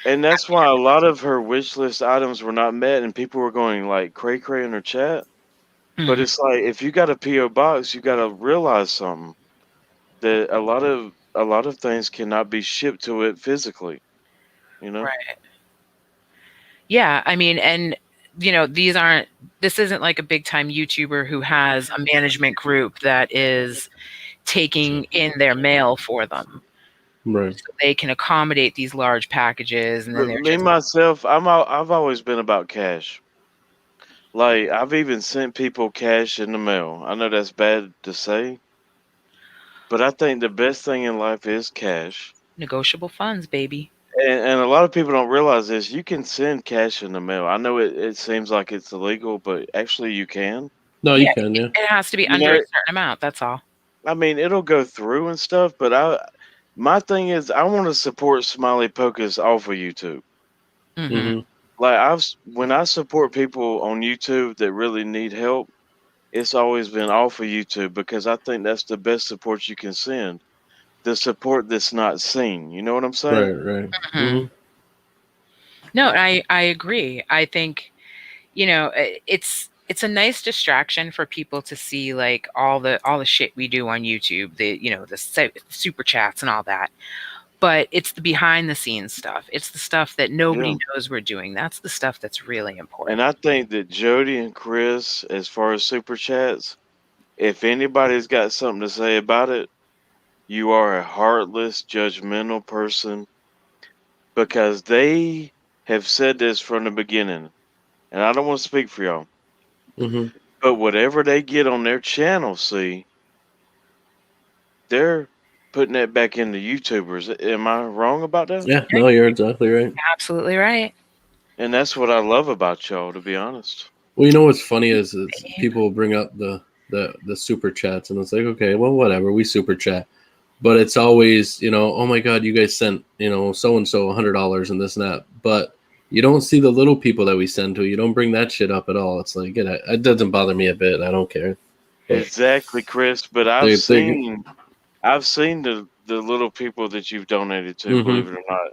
And that's why a lot of her wish list items were not met, and people were going like cray cray in her chat. But it's like, if you got a PO box, you got to realize something, that a lot of things cannot be shipped to it physically. You know. Right. Yeah, I mean, and this isn't like a big time YouTuber who has a management group that is taking in their mail for them. Right. So they can accommodate these large packages, and then myself, I've always been about cash. Like, I've even sent people cash in the mail. I know that's bad to say, but I think the best thing in life is cash. Negotiable funds, baby. And a lot of people don't realize this. You can send cash in the mail. I know it seems like it's illegal, but actually you can. No, you can, yeah. It has to be under a certain amount, that's all. I mean, it'll go through and stuff, but my thing is, I want to support Smiley Pocus off of YouTube. Mm-hmm. Like, when I support people on YouTube that really need help, it's always been off of YouTube, because I think that's the best support you can send. The support that's not seen. You know what I'm saying? Right. Mm-hmm. Mm-hmm. No, I agree. I think, it's a nice distraction for people to see like all the shit we do on YouTube, the super chats and all that. But it's the behind the scenes stuff. It's the stuff that nobody knows we're doing. That's the stuff that's really important. And I think that Jody and Chris, as far as super chats, if anybody's got something to say about it, you are a heartless, judgmental person, because they have said this from the beginning. And I don't want to speak for y'all. Mm-hmm. But whatever they get on their channel, they're putting that back into YouTubers. Am I wrong about that? Yeah, no, you're exactly right. Absolutely right. And that's what I love about y'all, to be honest. Well, you know what's funny is people bring up the super chats, and it's like, okay, well, whatever, we super chat. But it's always, oh my God, you guys sent, so and so $100 and this and that. But you don't see the little people that we send to. You don't bring that shit up at all. It's like, it doesn't bother me a bit. I don't care. But exactly, Chris. But I've seen the little people that you've donated to, believe it or not.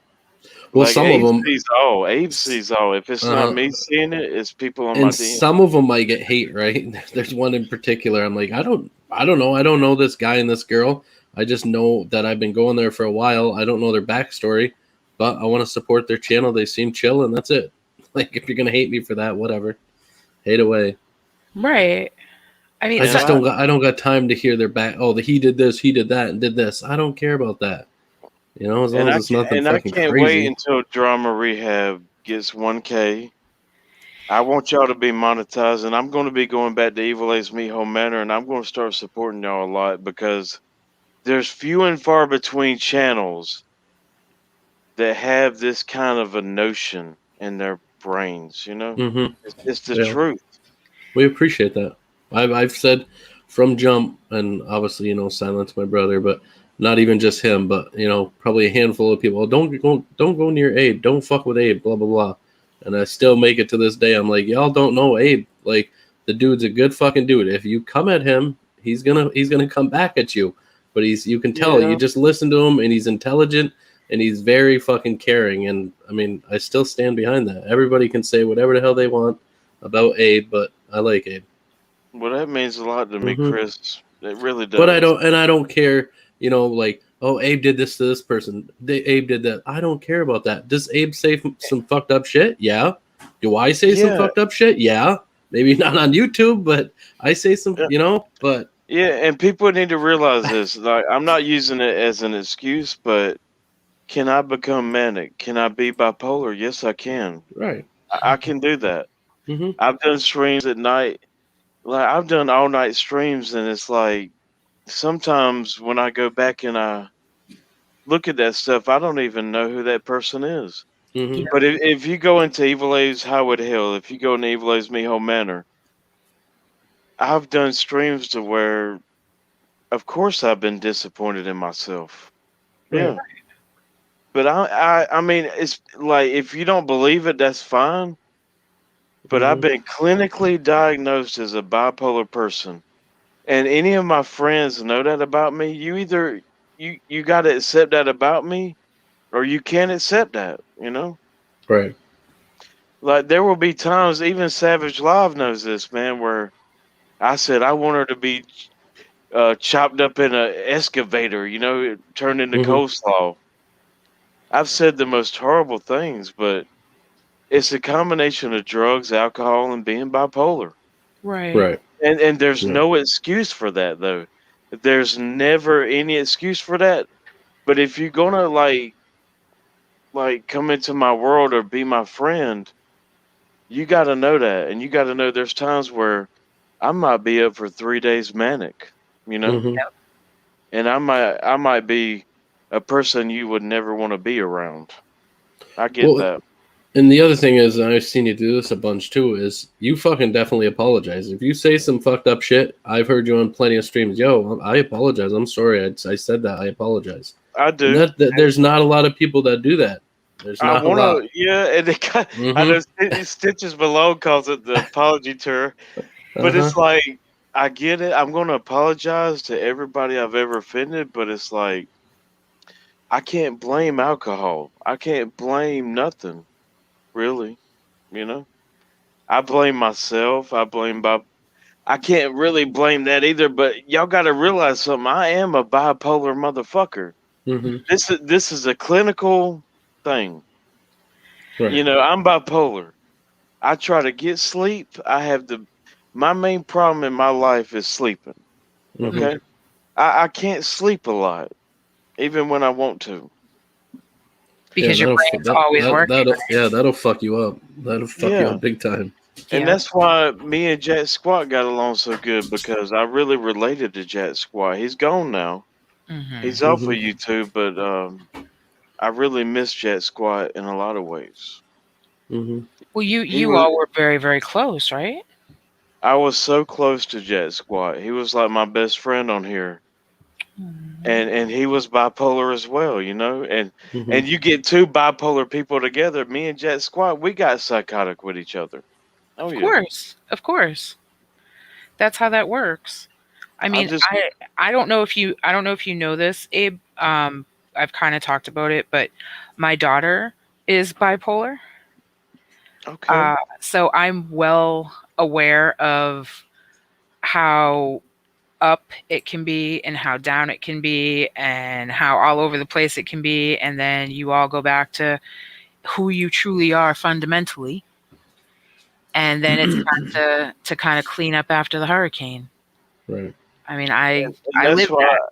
Well, like, some Abe of them sees all. Abe sees all. If it's not me seeing it, it's people on my DM. Some of them might get hate, right? There's one in particular. I'm like, I don't know. I don't know this guy and this girl. I just know that I've been going there for a while. I don't know their backstory, but I want to support their channel. They seem chill, and that's it. Like, if you're gonna hate me for that, whatever, hate away. Right. I mean, I don't got time to hear their back. Oh, he did this, he did that, and did this. I don't care about that. As long as it's nothing fucking crazy. And I can't wait until Drama Rehab gets 1K. I want y'all to be monetized, and I'm going to be going back to Evil Ace Me Home Manor, and I'm going to start supporting y'all a lot, because there's few and far between channels that have this kind of a notion in their brains. Mm-hmm. It's the truth. We appreciate that. I've said from jump, and obviously, silence my brother, but not even just him, but probably a handful of people. Don't go near Abe. Don't fuck with Abe. Blah blah blah. And I still make it to this day. I'm like, y'all don't know Abe. Like, the dude's a good fucking dude. If you come at him, he's gonna come back at you. But you can tell. You just listen to him, and he's intelligent, and he's very fucking caring. And I mean, I still stand behind that. Everybody can say whatever the hell they want about Abe, but I like Abe. Well, that means a lot to me, Chris. It really does. But I don't care. Like, oh, Abe did this to this person. Abe did that. I don't care about that. Does Abe say some fucked up shit? Yeah. Do I say some fucked up shit? Yeah. Maybe not on YouTube, but I say some, but. Yeah, and people need to realize this. Like, I'm not using it as an excuse, but can I become manic? Can I be bipolar? Yes, I can. Right. I can do that. Mm-hmm. I've done streams at night. Like, I've done all night streams, and it's like, sometimes when I go back and I look at that stuff, I don't even know who that person is. Mm-hmm. But if you go into Evil A's Highwood Hill, if you go into Evil A's Me Home Manor, I've done streams to where, of course, I've been disappointed in myself. Right. Yeah. But I mean, it's like if you don't believe it, that's fine. But I've been clinically diagnosed as a bipolar person, and any of my friends know that about me. You either you got to accept that about me, or you can't accept that. You know, Right. like there will be times, even Savage Live knows this, man, where I said I want her to be chopped up in an excavator, you know, turned into coleslaw. I've said the most horrible things, but it's a combination of drugs, alcohol, and being bipolar. Right. Right. And there's no excuse for that though. There's never any excuse for that. But if you're gonna like come into my world or be my friend, you gotta know that. And you gotta know there's times where I might be up for 3 days manic, you know? Yep. And I might be a person you would never want to be around. I get that. And the other thing is, and I've seen you do this a bunch too, is you fucking definitely apologize. If you say some fucked up shit, I've heard you on plenty of streams. Yo, I apologize. I'm sorry. I said that. I apologize. I do. And there's not a lot of people that do that. There's not a lot. Yeah, and I know Stitches Below calls it the apology tour, but it's like I get it. I'm going to apologize to everybody I've ever offended, but it's like I can't blame alcohol. I can't blame nothing, really. You know, I blame myself. I can't really blame that either. But y'all got to realize something. I am a bipolar motherfucker. This is a clinical thing. Right. You know, I'm bipolar. I try to get sleep. My main problem in my life is sleeping. Okay, I can't sleep a lot, even when I want to. Because your brain's always working. That'll fuck you up. That'll fuck you up big time. And that's why me and Jack Squat got along so good, because I really related to Jack Squat. He's gone now. He's off of YouTube, but I really miss Jack Squat in a lot of ways. Well, you all were very, very close, right? I was so close to Jack Squat. He was like my best friend on here. And he was bipolar as well, you know, and you get two bipolar people together. Me and Jet Squad, we got psychotic with each other. Oh, Of course, that's how that works. I mean, I don't know if you know this, Abe. I've kind of talked about it, but my daughter is bipolar. Okay. So I'm well aware of how up it can be and how down it can be and how all over the place it can be, and then you all go back to who you truly are fundamentally, and then it's time to kind of clean up after the hurricane. Right. I mean, I live that.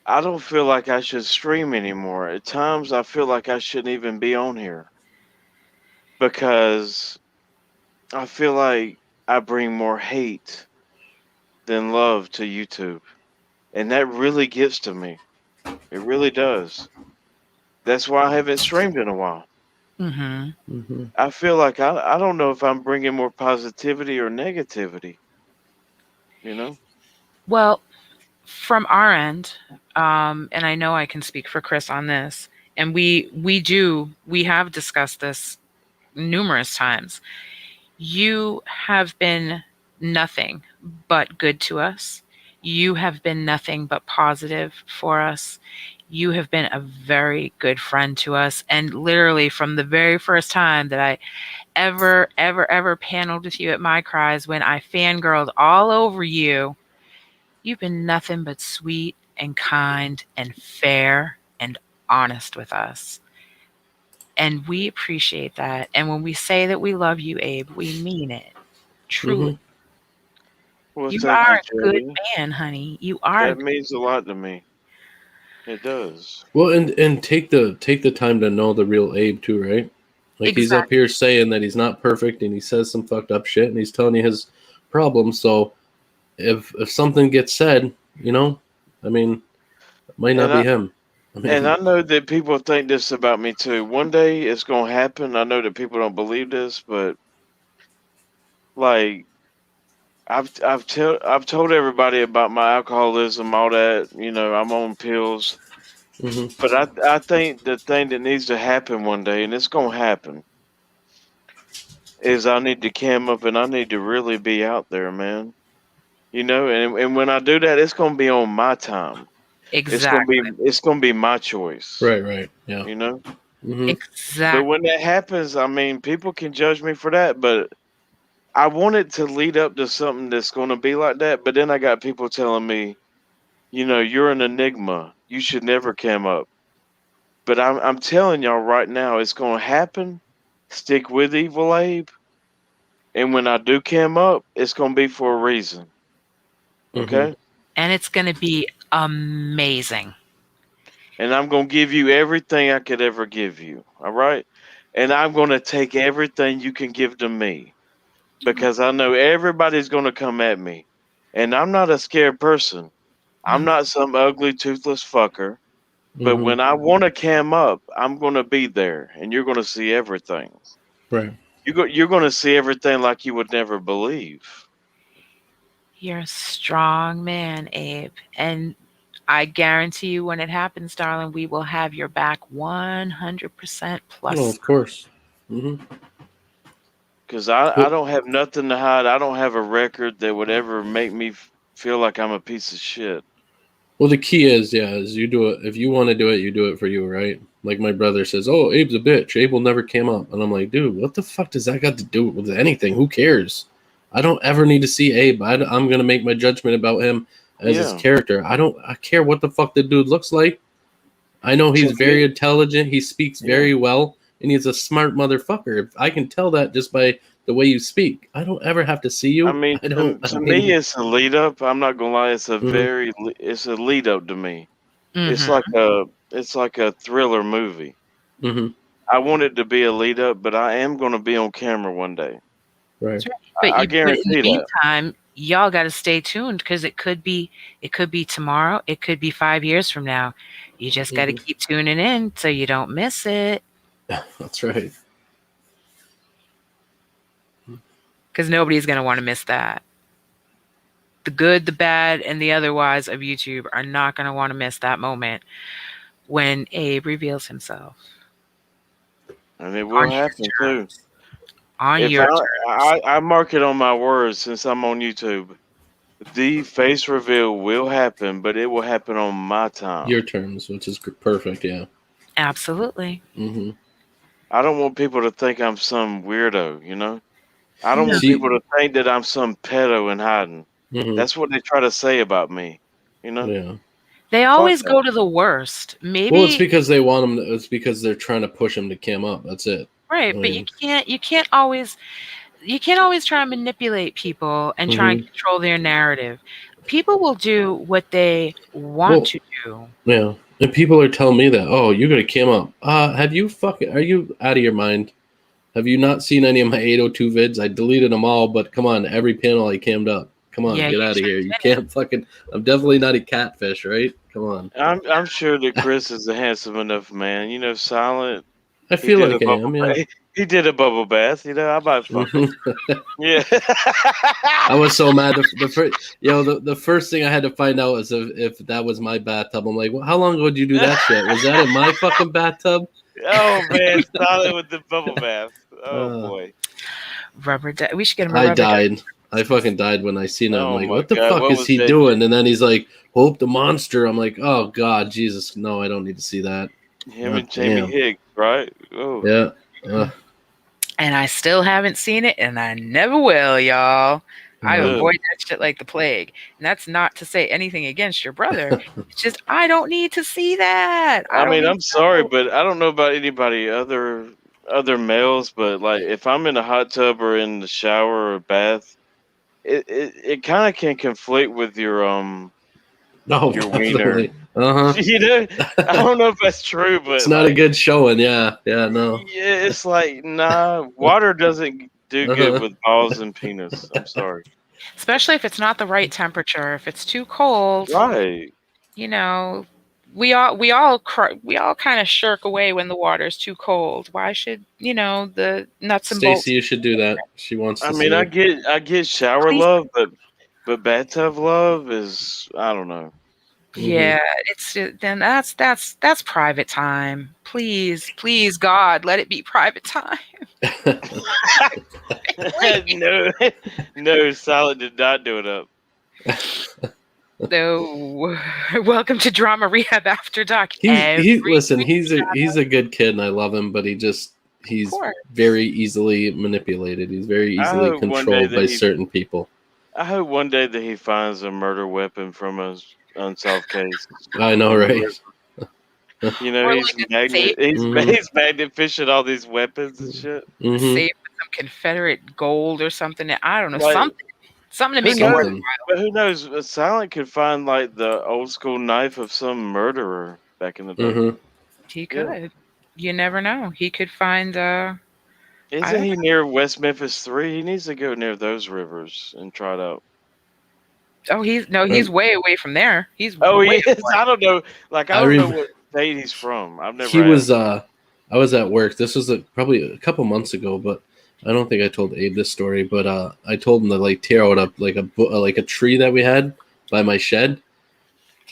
I don't feel like I should stream anymore. At times I feel like I shouldn't even be on here, because I feel like I bring more hate than love to YouTube. And that really gets to me. It really does. That's why I haven't streamed in a while. I feel like I don't know if I'm bringing more positivity or negativity. You know? Well, from our end, and I know I can speak for Chris on this, and we have discussed this numerous times. You have been nothing but good to us. You have been nothing but positive for us. You have been a very good friend to us. And literally from the very first time that I ever paneled with you at My Cries, when I fangirled all over you, you've been nothing but sweet and kind and fair and honest with us. And we appreciate that. And when we say that we love you, Abe, we mean it. Truly. Well, You are a good man, honey. You are. That means a lot to me. It does. Well, and take the time to know the real Abe too, right? Like he's up here saying that he's not perfect and he says some fucked up shit and he's telling you his problems. So if something gets said, you know, I mean, it might not be him. And I know that people think this about me too. One day it's gonna happen. I know that people don't believe this, but like I've told everybody about my alcoholism, all that. You know, I'm on pills, Mm-hmm. But I think the thing that needs to happen one day, and it's gonna happen, is I need to cam up and I need to really be out there, man. And when I do that, it's gonna be on my time. Exactly. It's gonna be my choice. Right. Yeah. You know. Mm-hmm. But Exactly. when that happens, I mean, people can judge me for that, but I want it to lead up to something that's gonna be like that. But then I got people telling me, you're an enigma. You should never cam up. But I'm telling y'all right now, it's gonna happen. Stick with Evil Abe, and when I do cam up, it's gonna be for a reason. Mm-hmm. Okay? And it's going to be amazing. And I'm gonna give you everything I could ever give you. All right? And I'm gonna take everything you can give to me. Because I know everybody's gonna come at me. And I'm not a scared person. I'm not some ugly toothless fucker. But Mm-hmm. when I wanna cam up, I'm gonna be there and you're gonna see everything. Right. You're gonna see everything like you would never believe. You're a strong man, Abe. And I guarantee you when it happens, darling, we will have your back 100% Oh, plus. of course. Mm-hmm. Because I Well, don't have nothing to hide. I don't have a record that would ever make me feel like I'm a piece of shit. well, the key is you do it. If you want to do it, you do it for you, right? Like my brother says, "Oh, Abe's a bitch. Abe will never cam up," and I'm like, "Dude, what the fuck does that got to do with anything? Who cares? I don't ever need to see Abe. I'm gonna make my judgment about him as his Yeah. character. I care what the fuck the dude looks like. I know he's To very me, intelligent. He speaks yeah. very well, and he's a smart motherfucker. I can tell that just by the way you speak. I don't ever have to see I you. mean, I don't. I to me, mean, it's a lead up. I'm not gonna lie. mhm, It's a lead up to me. It's Mm-hmm. like a thriller movie. mhm, I want it to be a lead up, but I am gonna be on camera one day. right. That's right. But I but in the guarantee that. meantime, y'all got to stay tuned because it could be tomorrow, it could be 5 years from now. You just got to Mhm. keep tuning in so you don't miss it. That's right. Because nobody's gonna want to miss that. The good, the bad, and the otherwise of YouTube are not gonna want to miss that moment when Abe reveals himself And it on will his happen too. terms. On If your terms. I mark it on my words since I'm on YouTube, the face reveal will happen, but it will happen on my time. Your terms, which is perfect. Yeah. Absolutely. Hmm. I don't want people to think I'm some weirdo. I don't No. want See. people to think that I'm some pedo in hiding. Hmm. That's what they try to say about me. Yeah. They Fuck always that. go to the worst. Well, it's Maybe because they want them. It's because they're trying to push him to cam up. That's it. I right, but you mean. can't you can't always you can't always try and manipulate people and try and Hmm. control their narrative. People will do what they want Well, to do. yeah. And people are telling me that. Oh, you're gonna cam up. Have you fucking? Are you out of your mind? Have you not seen any of my 802 vids? I deleted them all, but come on, every panel I cammed up. Come on, Yeah, get you out of sure here. You did. can't fucking. I'm definitely not a catfish, right? Come on. I'm sure that Chris is a handsome enough man. Silent. I He feel did a like I bubble am, yeah. bath. He did a bubble bath. I might fuck him. Yeah. I was so mad. The first, the first thing I had to find out was if that was my bathtub. I'm like, well, how long ago did you do that shit? Was that in my fucking bathtub? Oh man, Silent with the bubble bath. Oh Uh, boy. We should get him a I rubber duck. died. I fucking died when I seen it. I'm Oh like, my what the god. fuck What is was he that? doing? And then he's like, Hope the monster. I'm like, oh god, Jesus, no, I don't need to see that. Him God and Jamie damn. Higgs, right? Oh. Yeah. And I still haven't seen it, and I never will, y'all. I Ugh. avoid that shit like the plague. And that's not to say anything against your brother. It's just I don't need to see that. I I don't mean, need I'm to sorry, know. but I don't know about anybody other males, but like if I'm in a hot tub or in the shower or bath, it kind of can conflict with No, your wiener. definitely. Uh huh. I don't know if that's true, It's but not a like good showing. Yeah. Yeah. No. yeah, it's like nah, water doesn't do Uh good huh. with balls and penis. I'm sorry. Especially if it's not the right temperature. If it's too cold, Right. you know, we all kind of shirk away when the water's too cold. Why should, the nuts and Stacy, bolts you should do that. She wants I to mean, see I it. get shower please? love, but bathtub love is I don't know. Yeah, it's then that's private time. Please, God, let it be private time. No, Silent did not do it up. No, welcome to Drama Rehab After Dark. Listen, he's a good kid, and I love him, but he's very easily manipulated. He's very easily controlled by certain people. I hope one day that he finds a murder weapon from a unsolved case. I know, right? You know, he's magnet fishing all these weapons and shit. Safe with some Confederate gold or something. I don't know, something to make it worthwhile. But who knows? Silent could find like the old school knife of some murderer back in the day. He could. Yeah. You never know. He could find. Isn't he near West Memphis 3? He needs to go near those rivers and try it out. Oh, he's way away from there. He's I don't know. Like I don't know what state he's from. I've never. He was. I was at work. This was probably a couple months ago, but I don't think I told Abe this story. But I told him to like tear out up like a tree that we had by my shed,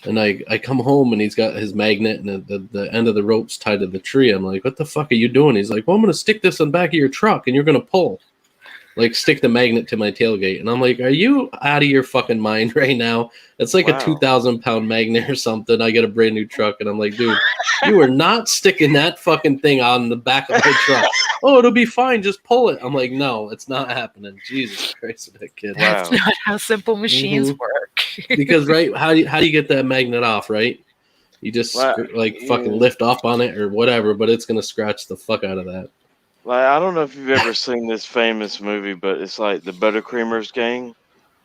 and I come home and he's got his magnet and the end of the rope's tied to the tree. I'm like, what the fuck are you doing? He's like, well, I'm gonna stick this on the back of your truck and you're gonna pull. Like stick the magnet to my tailgate, and I'm like, "Are you out of your fucking mind right now? It's like a 2,000-pound magnet or something." I get a brand new truck, and I'm like, "Dude, you are not sticking that fucking thing on the back of my truck." Oh, it'll be fine. Just pull it. I'm like, "No, it's not happening." Jesus Christ, that kid. That's not how simple machines work. Because how do you get that magnet off? Right? You just fucking lift up on it or whatever, but it's gonna scratch the fuck out of that. Like, I don't know if you've ever seen this famous movie, but it's like the Buttercreamers Gang.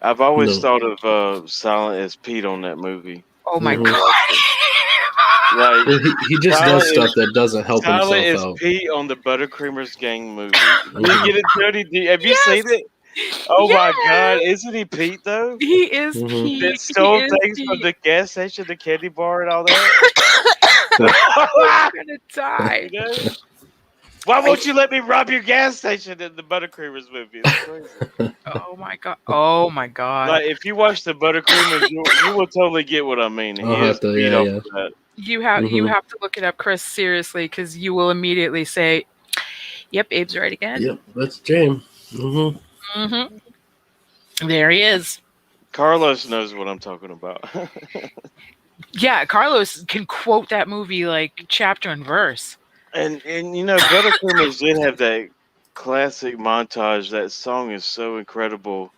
I've always thought of Silent as Pete on that movie. Oh my god! Like he just does stuff that doesn't help Silent himself out. Pete on the Buttercreamers Gang movie. You get it, Jody? Have you seen it? Oh my god! Isn't he Pete though? He is Pete. That stole things from the gas station, the candy bar, and all that. I'm gonna die. You know? Why won't you let me rob your gas station in the Buttercreamers movie? It's crazy. Oh my god! Oh my god! Like if you watch the Buttercreamers, you will totally get what I mean. You have to look it up, Chris. Seriously, because you will immediately say, "Yep, Abe's right again." Yep, that's James. There he is. Carlos knows what I'm talking about. Yeah, Carlos can quote that movie like chapter and verse. And you know, Buttercreamers did have that classic montage. That song is so incredible.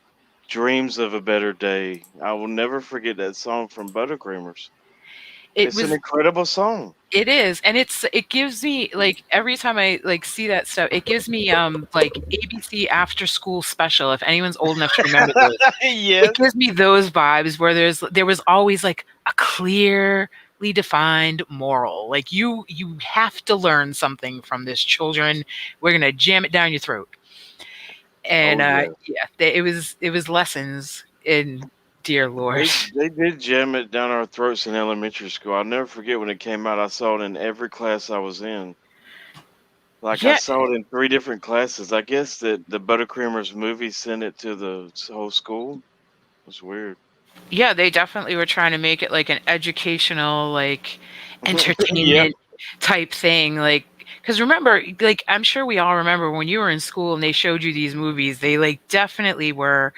Dreams of a Better Day. I will never forget that song from Buttercreamers. It's an incredible song. It is, and it gives me like every time I like see that stuff, it gives me like ABC After School Special. If anyone's old enough to remember those, it gives me those vibes where there was always like a clearly defined moral. Like you have to learn something from this, children. We're gonna jam it down your throat. And it was lessons in. Dear Lord. They did jam it down our throats in elementary school. I'll never forget when it came out. I saw it in every class I was in. Like I saw it in 3 different classes. I guess that the Buttercreamers movie sent it to the whole school. It was weird. Yeah, they definitely were trying to make it like an educational, like entertainment type thing. Like, because remember, like I'm sure we all remember when you were in school and they showed you these movies. They like definitely were.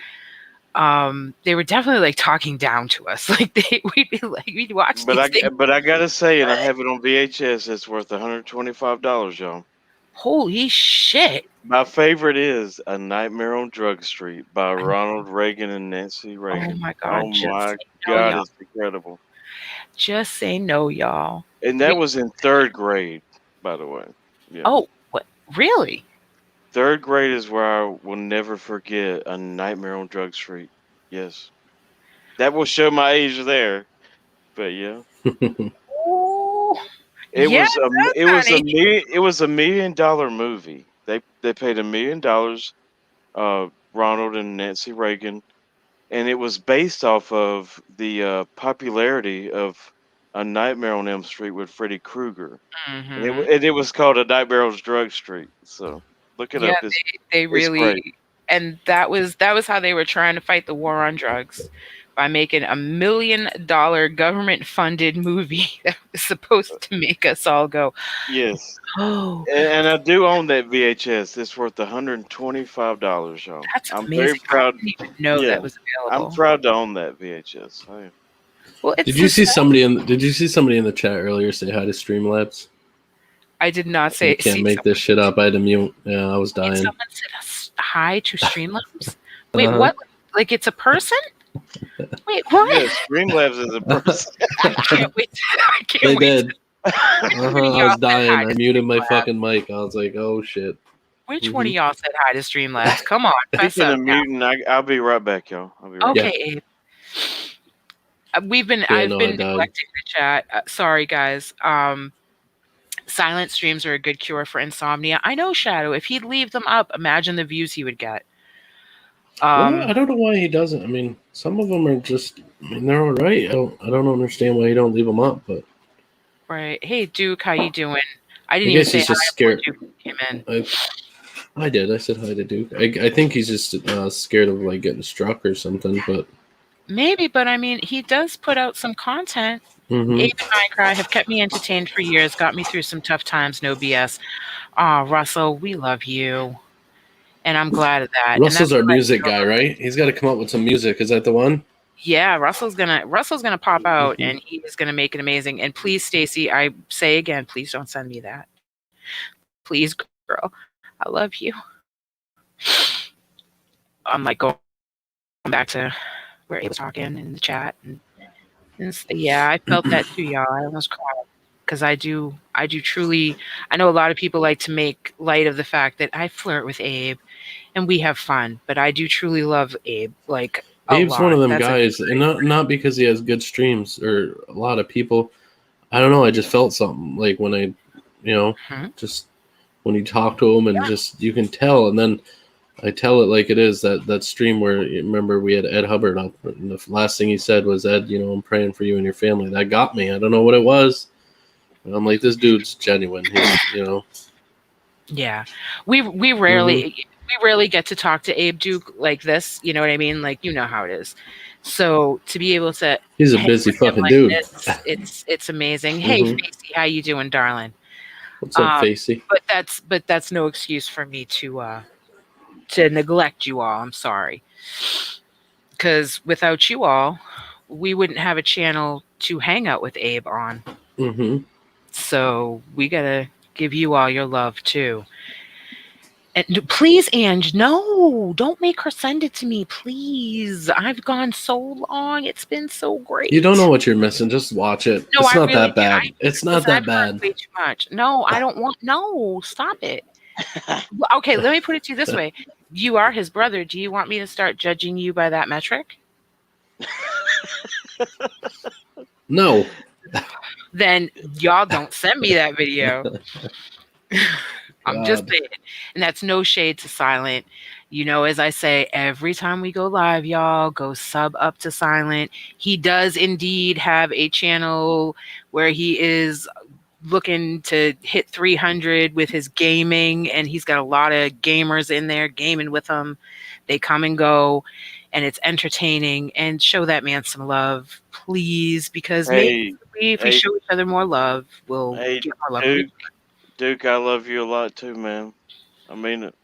They were definitely like talking down to us. Like we'd watch. But I gotta say, and I have it on VHS. It's worth $125, y'all. Holy shit! My favorite is A Nightmare on Drug Street by Ronald Reagan and Nancy Reagan. Oh my god! It's incredible. Just say no, y'all. And that was in 3rd grade, by the way. Yeah. Oh, what? Really? 3rd grade is where I will never forget A Nightmare on Drug Street. Yes. That will show my age there. But yeah. It was $1 million movie. They paid $1 million, Ronald and Nancy Reagan, and it was based off of the popularity of A Nightmare on Elm Street with Freddy Krueger. And it was called A Nightmare on Drug Street. So look it up. They really, and that was how they were trying to fight the war on drugs, by making $1 million government-funded movie that was supposed to make us all go, Yes. oh. And I do own that VHS. It's worth $125, y'all. That's I'm amazing. very proud. I didn't even know that was available. I'm proud to own that VHS. Well, Did you see somebody in the chat earlier say hi to Streamlabs? I did not say. I can't make this shit up. I had to mute. Yeah, I was dying. Someone said hi to Streamlabs. Wait, what? Like it's a person? Wait, what? Yeah, Streamlabs is a person. I can't wait. They did. I was dying. I muted my fucking mic. I was like, oh shit. Which one of y'all said hi to Streamlabs? Come on, Speaking of muting, I'll be right back, y'all. I'll be right back. Okay, Abe. I've been neglecting the chat. Sorry, guys. Silent streams are a good cure for insomnia. I know, Shadow. If he'd leave them up, imagine the views he would get. Well, I don't know why he doesn't. I mean, some of them are just. I mean, they're all right. I don't understand why he don't leave them up. But right. Hey, Duke, how you doing? I didn't even say he's just scared. Duke came in. I did. I said hi to Duke. I think he's just scared of like getting struck or something. But maybe. But I mean, he does put out some content. Mm-hmm. Abe and Minecraft have kept me entertained for years. Got me through some tough times. No BS. Russell, we love you. And I'm glad of that. Russell's our music guy, right? He's got to come up with some music. Is that the one? Yeah, Russell's gonna pop out and he is gonna make it amazing. And please, Stacy, I say again, please don't send me that. Please, girl, I love you. I'm like going back to where he was talking in the chat, and yeah, I felt that too, y'all. I almost cried because I do truly. I know a lot of people like to make light of the fact that I flirt with Abe. And we have fun, but I do truly love Abe. Like Abe's one of them guys, and not because he has good streams or a lot of people. I don't know. I just felt something like when I, just when you talk to him and just you can tell. And then I tell it like it is. That stream where remember we had Ed Hubbard up, and the last thing he said was, "Ed, I'm praying for you and your family." That got me. I don't know what it was. And I'm like, this dude's genuine. He's, Yeah, we rarely. We rarely get to talk to Abe Duke like this, you know what I mean? Like, you know how it is. So to be able to, he's a busy fucking dude. It's amazing. Hey, Facey, how you doing, darling? What's up, Facey? But that's no excuse for me to neglect you all. I'm sorry, because without you all, we wouldn't have a channel to hang out with Abe on. Mm-hmm. So we gotta give you all your love too. And please, Ange, no, don't make her send it to me, please. I've gone so long. It's been so great. You don't know what you're missing. Just watch it. No, it's not that bad. It's not that bad. Way too much. No, I don't want. No, stop it. Okay, let me put it to you this way. You are his brother. Do you want me to start judging you by that metric? No. Then y'all don't send me that video. I'm just saying. And that's no shade to Silent. As I say, every time we go live, y'all, go sub up to Silent. He does indeed have a channel where he is looking to hit 300 with his gaming, and he's got a lot of gamers in there gaming with him. They come and go, and it's entertaining. And show that man some love, please, because maybe if we show each other more love, we'll get more love. Duke, I love you a lot too, man. I mean it.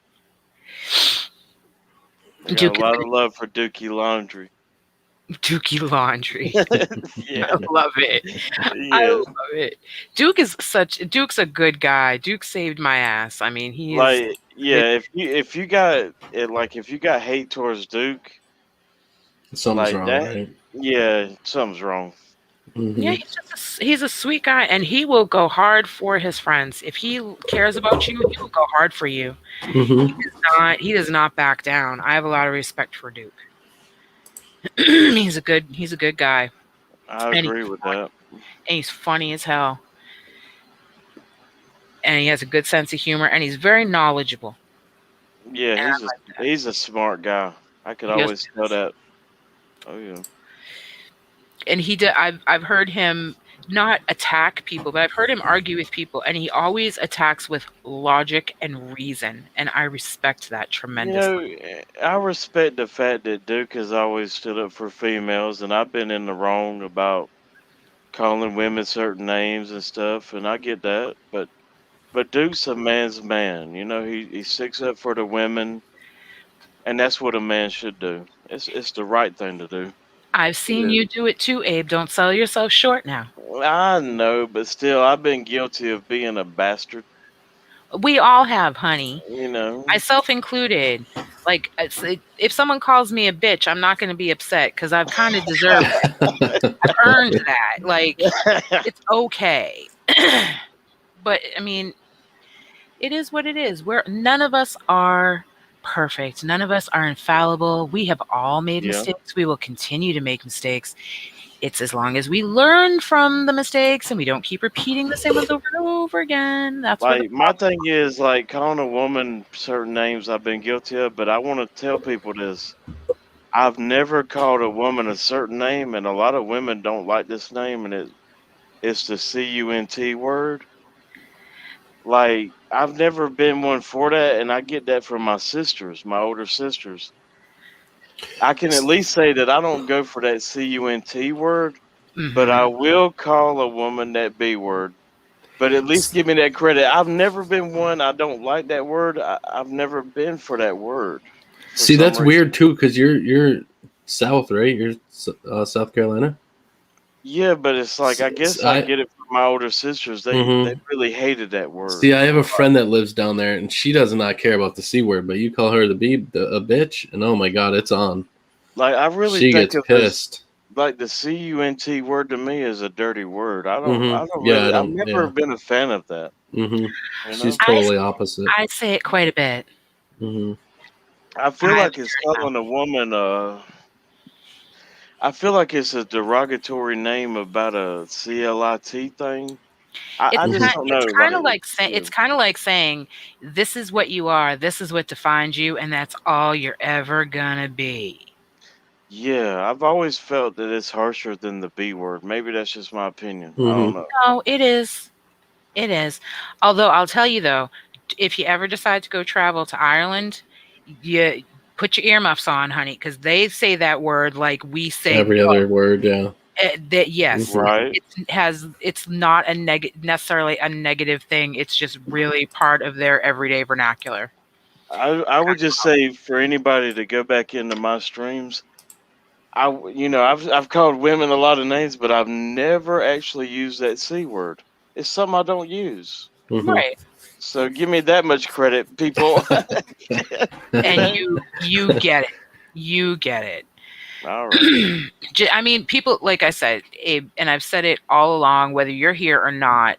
I got a lot of love for Dookie Laundry. Dookie Laundry. Yeah. I love it. Yeah. I love it. Duke's a good guy. Duke saved my ass. I mean, he is if you got hate towards Duke, something's wrong, right? Yeah, something's wrong. Mm-hmm. Yeah, he's a sweet guy, and he will go hard for his friends. If he cares about you, he will go hard for you. Mm-hmm. He does not back down. I have a lot of respect for Duke. He's a good guy. I agree with that. And he's funny as hell. And he has a good sense of humor, and he's very knowledgeable. Yeah, he's a smart guy. I could always tell that. Oh yeah. And I've heard him not attack people, but I've heard him argue with people, and he always attacks with logic and reason, and I respect that tremendously. I respect the fact that Duke has always stood up for females, and I've been in the wrong about calling women certain names and stuff, and I get that. But Duke's a man's man. He sticks up for the women, and that's what a man should do. It's the right thing to do. I've seen you do it too, Abe. Don't sell yourself short now. I know, but still, I've been guilty of being a bastard. We all have, honey. You myself included. Like, if someone calls me a bitch, I'm not going to be upset because I've kind of deserved it. I've earned that. Like, it's okay. But I mean, it is what it is. None of us are perfect. None of us are infallible. We have all made mistakes. We will continue to make mistakes. It's as long as we learn from the mistakes and we don't keep repeating the same ones over and over again. That's like my thing is, like, calling a woman certain names I've been guilty of, but I want to tell people this. I've never called a woman a certain name, and a lot of women don't like this name, and it's the CUNT word. Like, I've never been one for that, and I get that from my sisters, my older sisters. I can at least say that I don't go for that CUNT word, but I will call a woman that B word. But at least give me that credit. I've never been one. I don't like that word. I've never been for that word. See, that's weird too, because you're South, right? You're South Carolina. Yeah, but it's like, I guess I get it from my older sisters. They really hated that word. See, I have a friend that lives down there, and she does not care about the C word, but you call her a bitch, and oh my god, it's on. Like, I really she think gets pissed. Like, the CUNT word to me is a dirty word. I've never been a fan of that. She's totally opposite. I say it quite a bit. I feel like it's calling a woman I feel like it's a derogatory name about a CLIT thing. I just don't know. It's kind of like saying, this is what you are, this is what defines you, and that's all you're ever gonna be. Yeah, I've always felt that it's harsher than the B word. Maybe that's just my opinion. I don't know. No, it is. It is. Although I'll tell you though, if you ever decide to go travel to Ireland, you put your earmuffs on, honey, because they say that word like we say every other word. Yeah. Yes, right. It's not necessarily a negative thing. It's just really part of their everyday vernacular. I would just say for anybody to go back into my streams, I've called women a lot of names, but I've never actually used that C word. It's something I don't use. Right. So give me that much credit, people. And you get it. You get it. All right. I mean, people, like I said, Abe, and I've said it all along, whether you're here or not,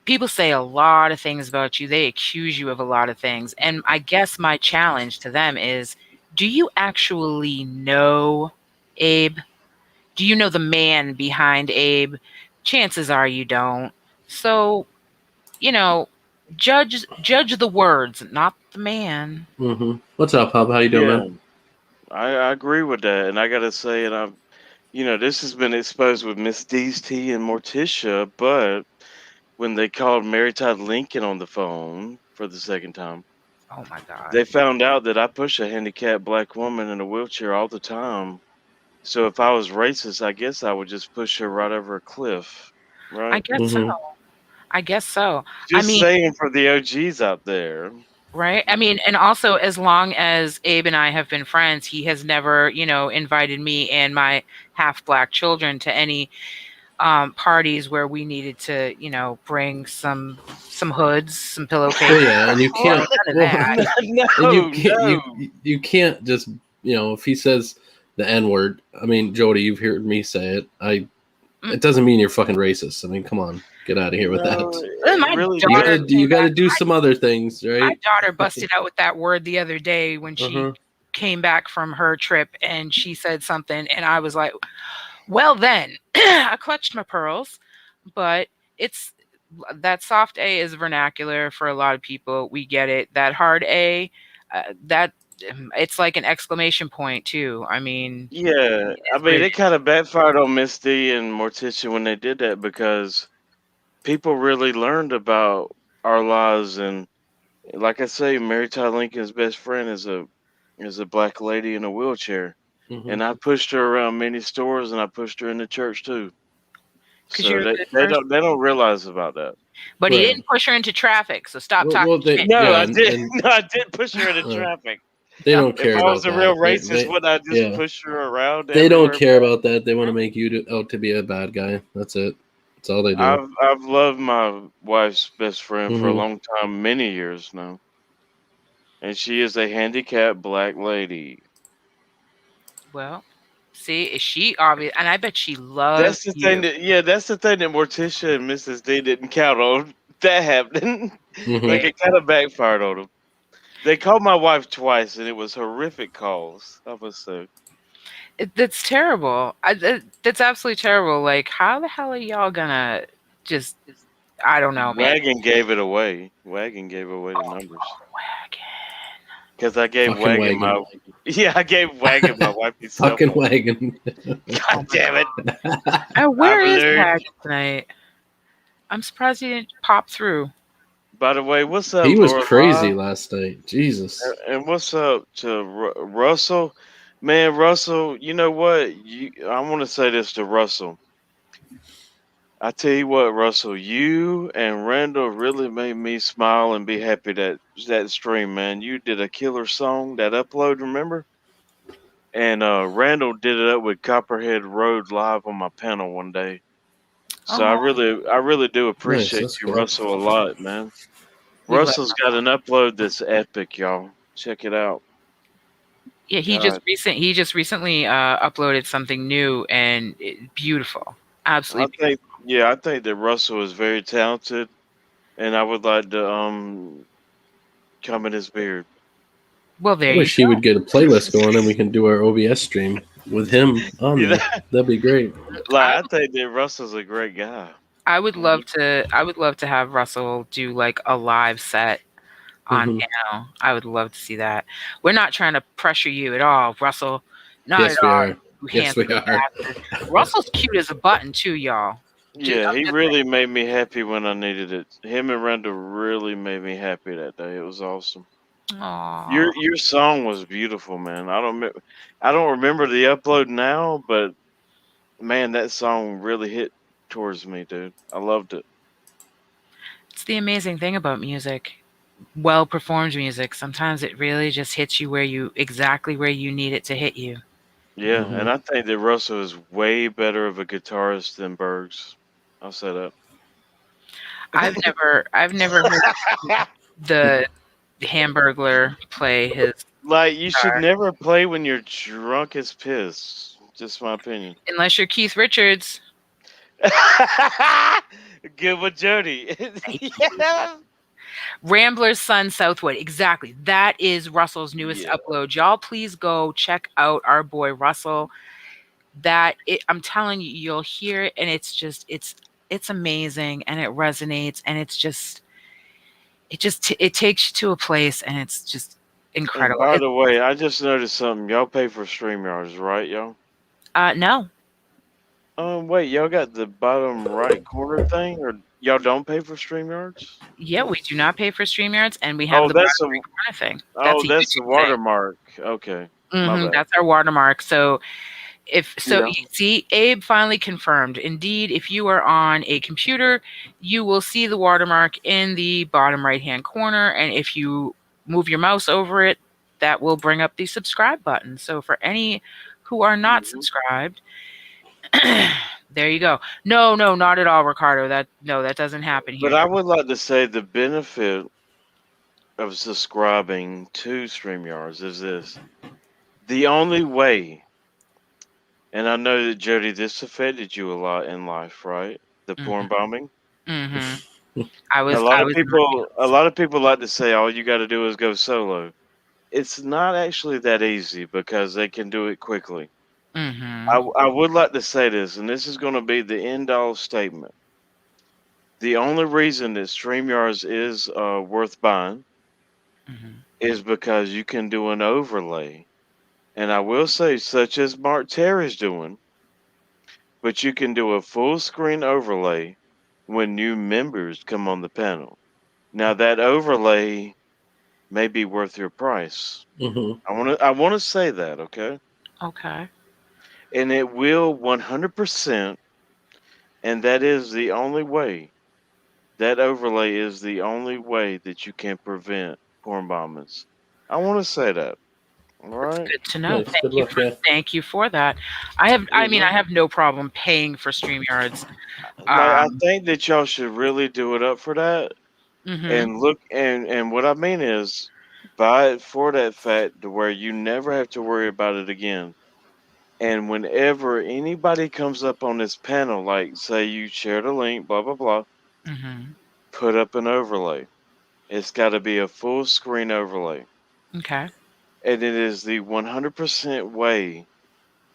people say a lot of things about you. They accuse you of a lot of things. And I guess my challenge to them is, do you actually know Abe? Do you know the man behind Abe? Chances are you don't. So, judge the words, not the man. What's up, Pub? How you doing, man? I agree with that, and I gotta say, and this has been exposed with Miss D's Tea and Morticia, but when they called Mary Todd Lincoln on the phone for the second time, oh my god, they found out that I push a handicapped black woman in a wheelchair all the time. So if I was racist, I guess I would just push her right over a cliff, right? I guess so. I guess so. Just saying for the OGs out there. Right. I mean, and also, as long as Abe and I have been friends, he has never, invited me and my half black children to any parties where we needed to, bring some hoods, some pillowcases. Well, yeah, and you can't. You can't just, if he says the N word. I mean, Jody, you've heard me say it. It doesn't mean you're fucking racist. I mean, come on. Get out of here with that. You got to do some other things, right? My daughter busted out with that word the other day when she came back from her trip, and she said something, and I was like, well, then I clutched my pearls. But it's that soft A is vernacular for a lot of people. We get it. That hard A, that it's like an exclamation point too. I mean, Yeah, I mean, it kind of backfired on Miss D and Morticia when they did that because people really learned about our lives, and like I say, Mary Todd Lincoln's best friend is a black lady in a wheelchair, and I pushed her around many stores, and I pushed her in the church too. So they don't realize about that. But he didn't push her into traffic, so stop talking shit. No, I did. No, I did push her into traffic. They don't care about that. If I was a real racist, would I just push her around? They don't care about that. They want to make you out to be a bad guy. That's it. That's all they do. I've loved my wife's best friend for a long time, many years now, and she is a handicapped black lady. Well, see, is she obvious? And I bet she loves. That's the thing that's the thing that Morticia and Mrs. D didn't count on. That happening, like it kind of backfired on them. They called my wife twice, and it was horrific calls. I must say. That's terrible. That's absolutely terrible. Like, how the hell are y'all gonna just? I don't know, man. Wagon gave it away. Wagon gave away the numbers. Wagon. Because I gave Wagon my. Yeah, I gave Wagon my wife's cell phone. Fucking Wagon. God damn it. Where is Wagon tonight? I'm surprised he didn't pop through. By the way, what's up? He was crazy last night. Jesus. And what's up to Russell? Man, Russell, you know what? I want to say this to Russell. I tell you what, Russell, you and Randall really made me smile and be happy that stream, man. You did a killer song, that upload, remember? And Randall did it up with Copperhead Road live on my panel one day. So I really do appreciate you, Russell, a lot, man. Russell's got an upload that's epic, y'all. Check it out. Yeah, he just recently uploaded something new and beautiful. Absolutely. I think that Russell is very talented, and I would like to come in his beard. Well, there. I wish he would get a playlist going, and we can do our OBS stream with him on there. That'd be great. Like, I think that Russell's a great guy. I would love to have Russell do like a live set on panel. I would love to see that. We're not trying to pressure you at all, Russell. Not at all. Yes, we are. Russell's cute as a button too, y'all. Yeah, he really made me happy when I needed it. Him and Randall really made me happy that day. It was awesome. Aww. Your song was beautiful, man. I don't remember the upload now, but man, that song really hit towards me, dude. I loved it. It's the amazing thing about music. Well performed music. Sometimes it really just hits you exactly where you need it to hit you. Yeah, and I think that Russell is way better of a guitarist than Bergs. I'll say that. I've never heard the Hamburglar play his. Like, you should never play when you're drunk as piss. Just my opinion. Unless you're Keith Richards. Good with Jody. Rambler's Son Southwood. Exactly. That is Russell's newest upload. Y'all please go check out our boy Russell. I'm telling you, you'll hear it and it's amazing and it resonates and it takes you to a place and it's just incredible. And by the way, I just noticed something. Y'all pay for StreamYards, right, y'all? No. Wait, y'all got the bottom right corner thing, or y'all don't pay for StreamYards? Yeah, we do not pay for StreamYards, and we have the bottom right corner thing. That's a watermark. Okay. That's our watermark. So you see, Abe finally confirmed. Indeed, if you are on a computer, you will see the watermark in the bottom right-hand corner, and if you move your mouse over it, that will bring up the subscribe button. So for any who are not subscribed, there you go. No, not at all, Ricardo. That doesn't happen here. But I would like to say the benefit of subscribing to StreamYards is this. The only way, and I know that, Jody, this affected you a lot in life, right? The porn bombing. Mm-hmm. A lot of people like to say all you got to do is go solo. It's not actually that easy because they can do it quickly. Mm-hmm. I would like to say this, and this is going to be the end-all statement. The only reason that StreamYards is worth buying is because you can do an overlay. And I will say, such as Mark Terry's doing, but you can do a full screen overlay when new members come on the panel. Now that overlay may be worth your price. Mm-hmm. I want to say that, okay? Okay. And it will 100%, and that is the only way. That overlay is the only way that you can prevent porn bombings. I want to say that. All That's right. good to know. Nice. Good luck, yeah. Thank you for that. I have no problem paying for StreamYards. Like I think that y'all should really do it up for that. Mm-hmm. And look, and what I mean is buy it for that fact to where you never have to worry about it again. And whenever anybody comes up on this panel, like say you shared a link, blah blah blah, Mm-hmm. put up an overlay. It's got to be a full screen overlay, Okay. and it is the 100% way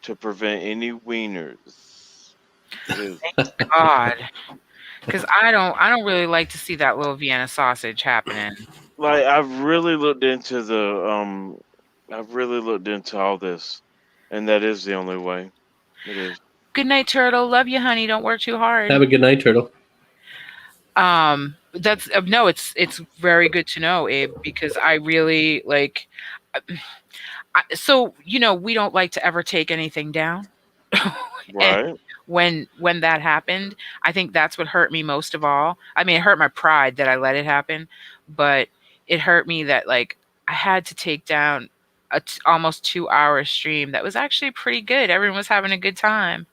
to prevent any wieners. It is. Thank God. Because I don't really like to see that little Vienna sausage happening. Like I've really looked into all this, and that is the only way. It is. Good night, Turtle. Love you, honey. Don't work too hard. Have a good night, Turtle. That's no, it's very good to know, Abe, because I really like. So we don't like to ever take anything down. Right. And when that happened, I think that's what hurt me most of all. I mean, it hurt my pride that I let it happen, but it hurt me that like I had to take down a almost 2-hour stream that was actually pretty good. Everyone was having a good time,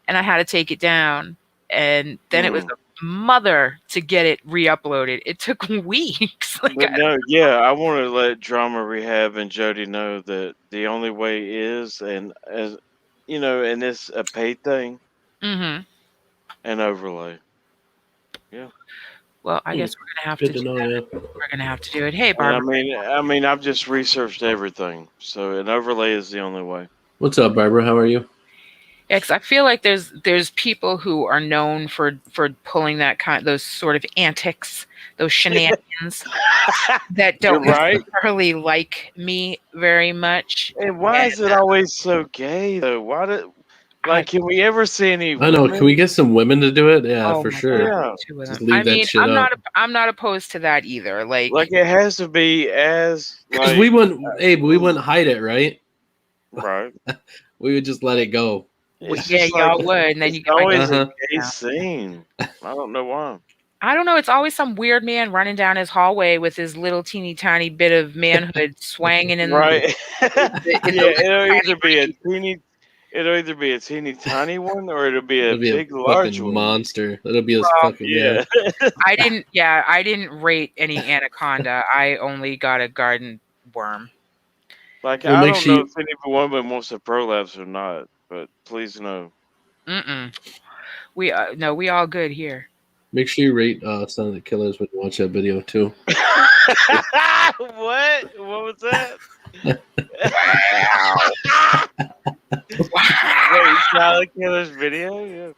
and I had to take it down. And then it was a mother to get it re-uploaded. It took weeks. But no, yeah, I want to let Drama Rehab and Jody know that the only way is, and as and it's a paid thing, Mm-hmm. an overlay. Yeah. Well, I guess we're gonna have Good to to know, yeah. we're gonna have to do it. Hey, And Barbara. I mean, I've just researched everything, so an overlay is the only way. What's up, Barbara? How are you? Yeah, 'cause I feel like there's people who are known for pulling those sort of antics, those shenanigans that don't necessarily like me very much. And why is it always so gay though? Can we ever see any? I know. Can we get some women to do it? Yeah, for sure. Yeah. Just leave that shit up. I'm not opposed to that either. Like it has to be as because we wouldn't hide it, right? Right. We would just let it go. Y'all would, and then you get always a gay scene. I don't know why. I don't know. It's always some weird man running down his hallway with his little teeny tiny bit of manhood swanging in. Right. It'll either be a teeny tiny one or it'll be a big large one. Monster. It'll be a fucking yeah. I didn't rate any anaconda. I only got a garden worm. I don't know if anyone of them wants to prolapse or not, but please no. We all good here. Make sure you rate Son of the Killers when you watch that video too. What? What was that? Wait, Son of the Killers video? Yeah.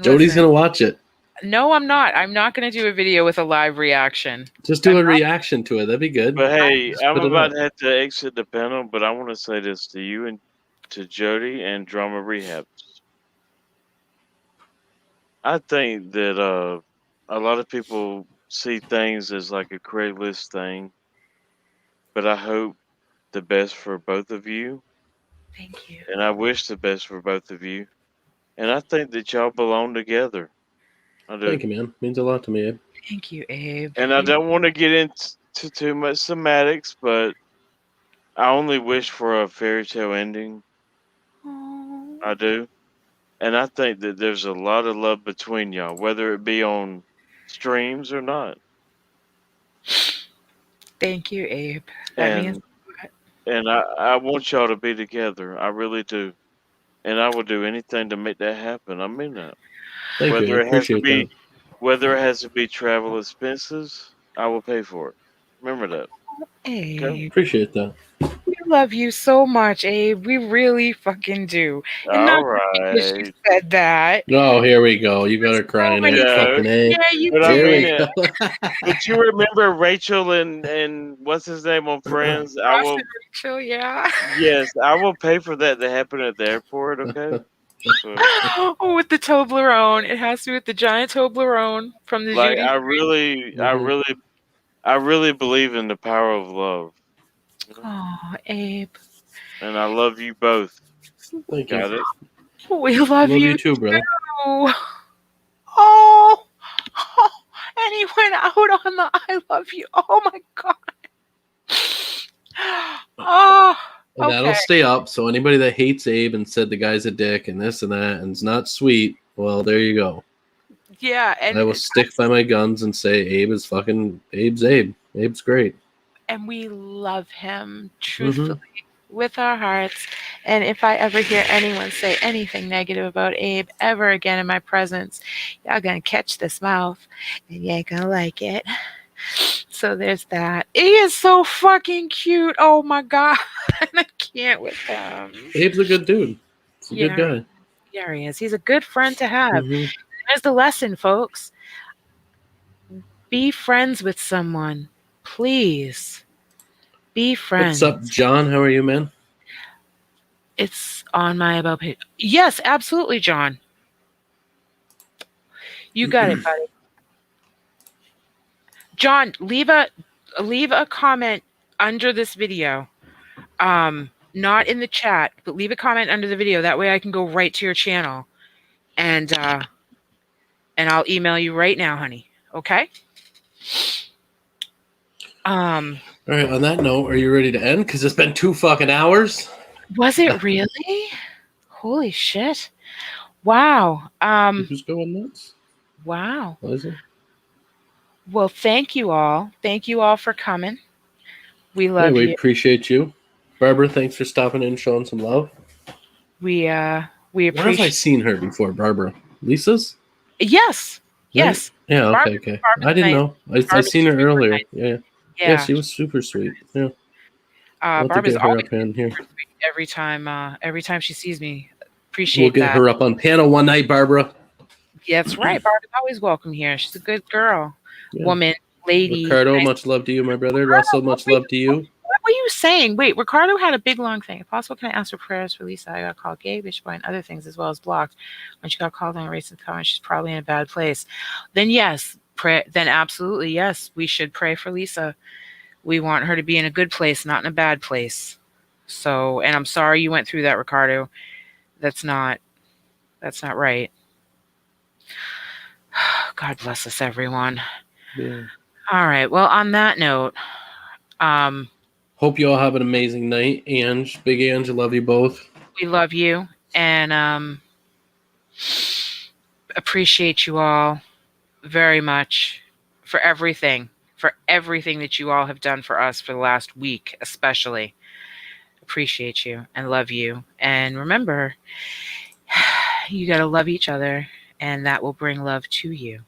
Jody's gonna watch it. No, I'm not. I'm not gonna do a video with a live reaction. Just do a reaction to it. That'd be good. But hey, I'm about to have to exit the panel, but I want to say this to you and to Jody and Drama Rehab. I think that a lot of people see things as like a Craigslist thing, but I hope the best for both of you. Thank you. And I wish the best for both of you. And I think that y'all belong together. I do. Thank you, man. Means a lot to me, Abe. Thank you, Abe. And I don't want to get into too much semantics, but I only wish for a fairy tale ending. Aww. I do. And I think that there's a lot of love between y'all, whether it be on streams or not. Thank you, Abe. And I want y'all to be together. I really do. And I will do anything to make that happen. I mean that. Thank you. I appreciate that. Whether it has to be travel expenses, I will pay for it. Remember that. Hey. Okay? Appreciate that. You're love you so much, Abe. We really fucking do. And not because you said that. Oh, here we go. You got her crying in fucking A. Yeah, you but did. I mean it. But you remember Rachel and what's his name on Friends? Rachel, yeah. Yes, I will pay for that to happen at the airport. Okay. So, oh, with the Toblerone, it has to be with the giant Toblerone from the like, Judy. I really believe in the power of love. Oh, Abe. And I love you both. Thank Got you. it? We love you too, brother. Oh, and he went out on the I love you. Oh my God. Oh, And okay. that'll stay up. So anybody that hates Abe and said the guy's a dick and this and that and is not sweet, well, there you go. Yeah, and I will stick by my guns and say Abe's Abe. Abe's great. And we love him truthfully with our hearts. And if I ever hear anyone say anything negative about Abe ever again in my presence, y'all gonna catch this mouth and you ain't gonna like it. So there's that. He is so fucking cute. Oh my God. I can't with him. Abe's a good dude. He's a good guy. Yeah, he is. He's a good friend to have. There's the lesson, folks. Be friends with someone. Please. Be friends. What's up, John? How are you, man? It's on my about page. Yes, absolutely, John. You got it, buddy. John, leave a comment under this video. Not in the chat, but leave a comment under the video. That way I can go right to your channel. And I'll email you right now, honey. Okay? All right, on that note, are you ready to end? Because it's been 2 fucking hours. Was it really? Holy shit. Wow. Who's going nuts? Wow. Was it? Well, thank you all. Thank you all for coming. We love you. We appreciate you. Barbara, thanks for stopping in and showing some love. We appreciate. Where have I seen her before, Barbara? Lisa's? Yes. Yes. Yeah, okay. I didn't know. I seen her earlier. Nice. Yeah, she was super sweet. Yeah. I'll have to get her up in here. Every time she sees me. Appreciate We'll get her up on panel one night, Barbara. Yeah, that's right. Barbara's always welcome here. She's a good girl. Yeah. Woman, lady. Ricardo, much love to you, my brother. Russell, much love to you. What were you saying? Wait, Ricardo had a big long thing. If possible, can I ask for prayers for Lisa? I got called gay, bitch, boy, and other things as well as blocked. When she got called on racist comments, she's probably in a bad place. Then yes, then absolutely yes, we should pray for Lisa. We want her to be in a good place, not in a bad place. So, and I'm sorry you went through that, Ricardo. That's not right. God bless us, everyone. Yeah. All right. Well, on that note, hope you all have an amazing night. Big Ange, I love you both. We love you and appreciate you all very much for everything that you all have done for us for the last week, especially. Appreciate you and love you. And remember, you got to love each other, and that will bring love to you.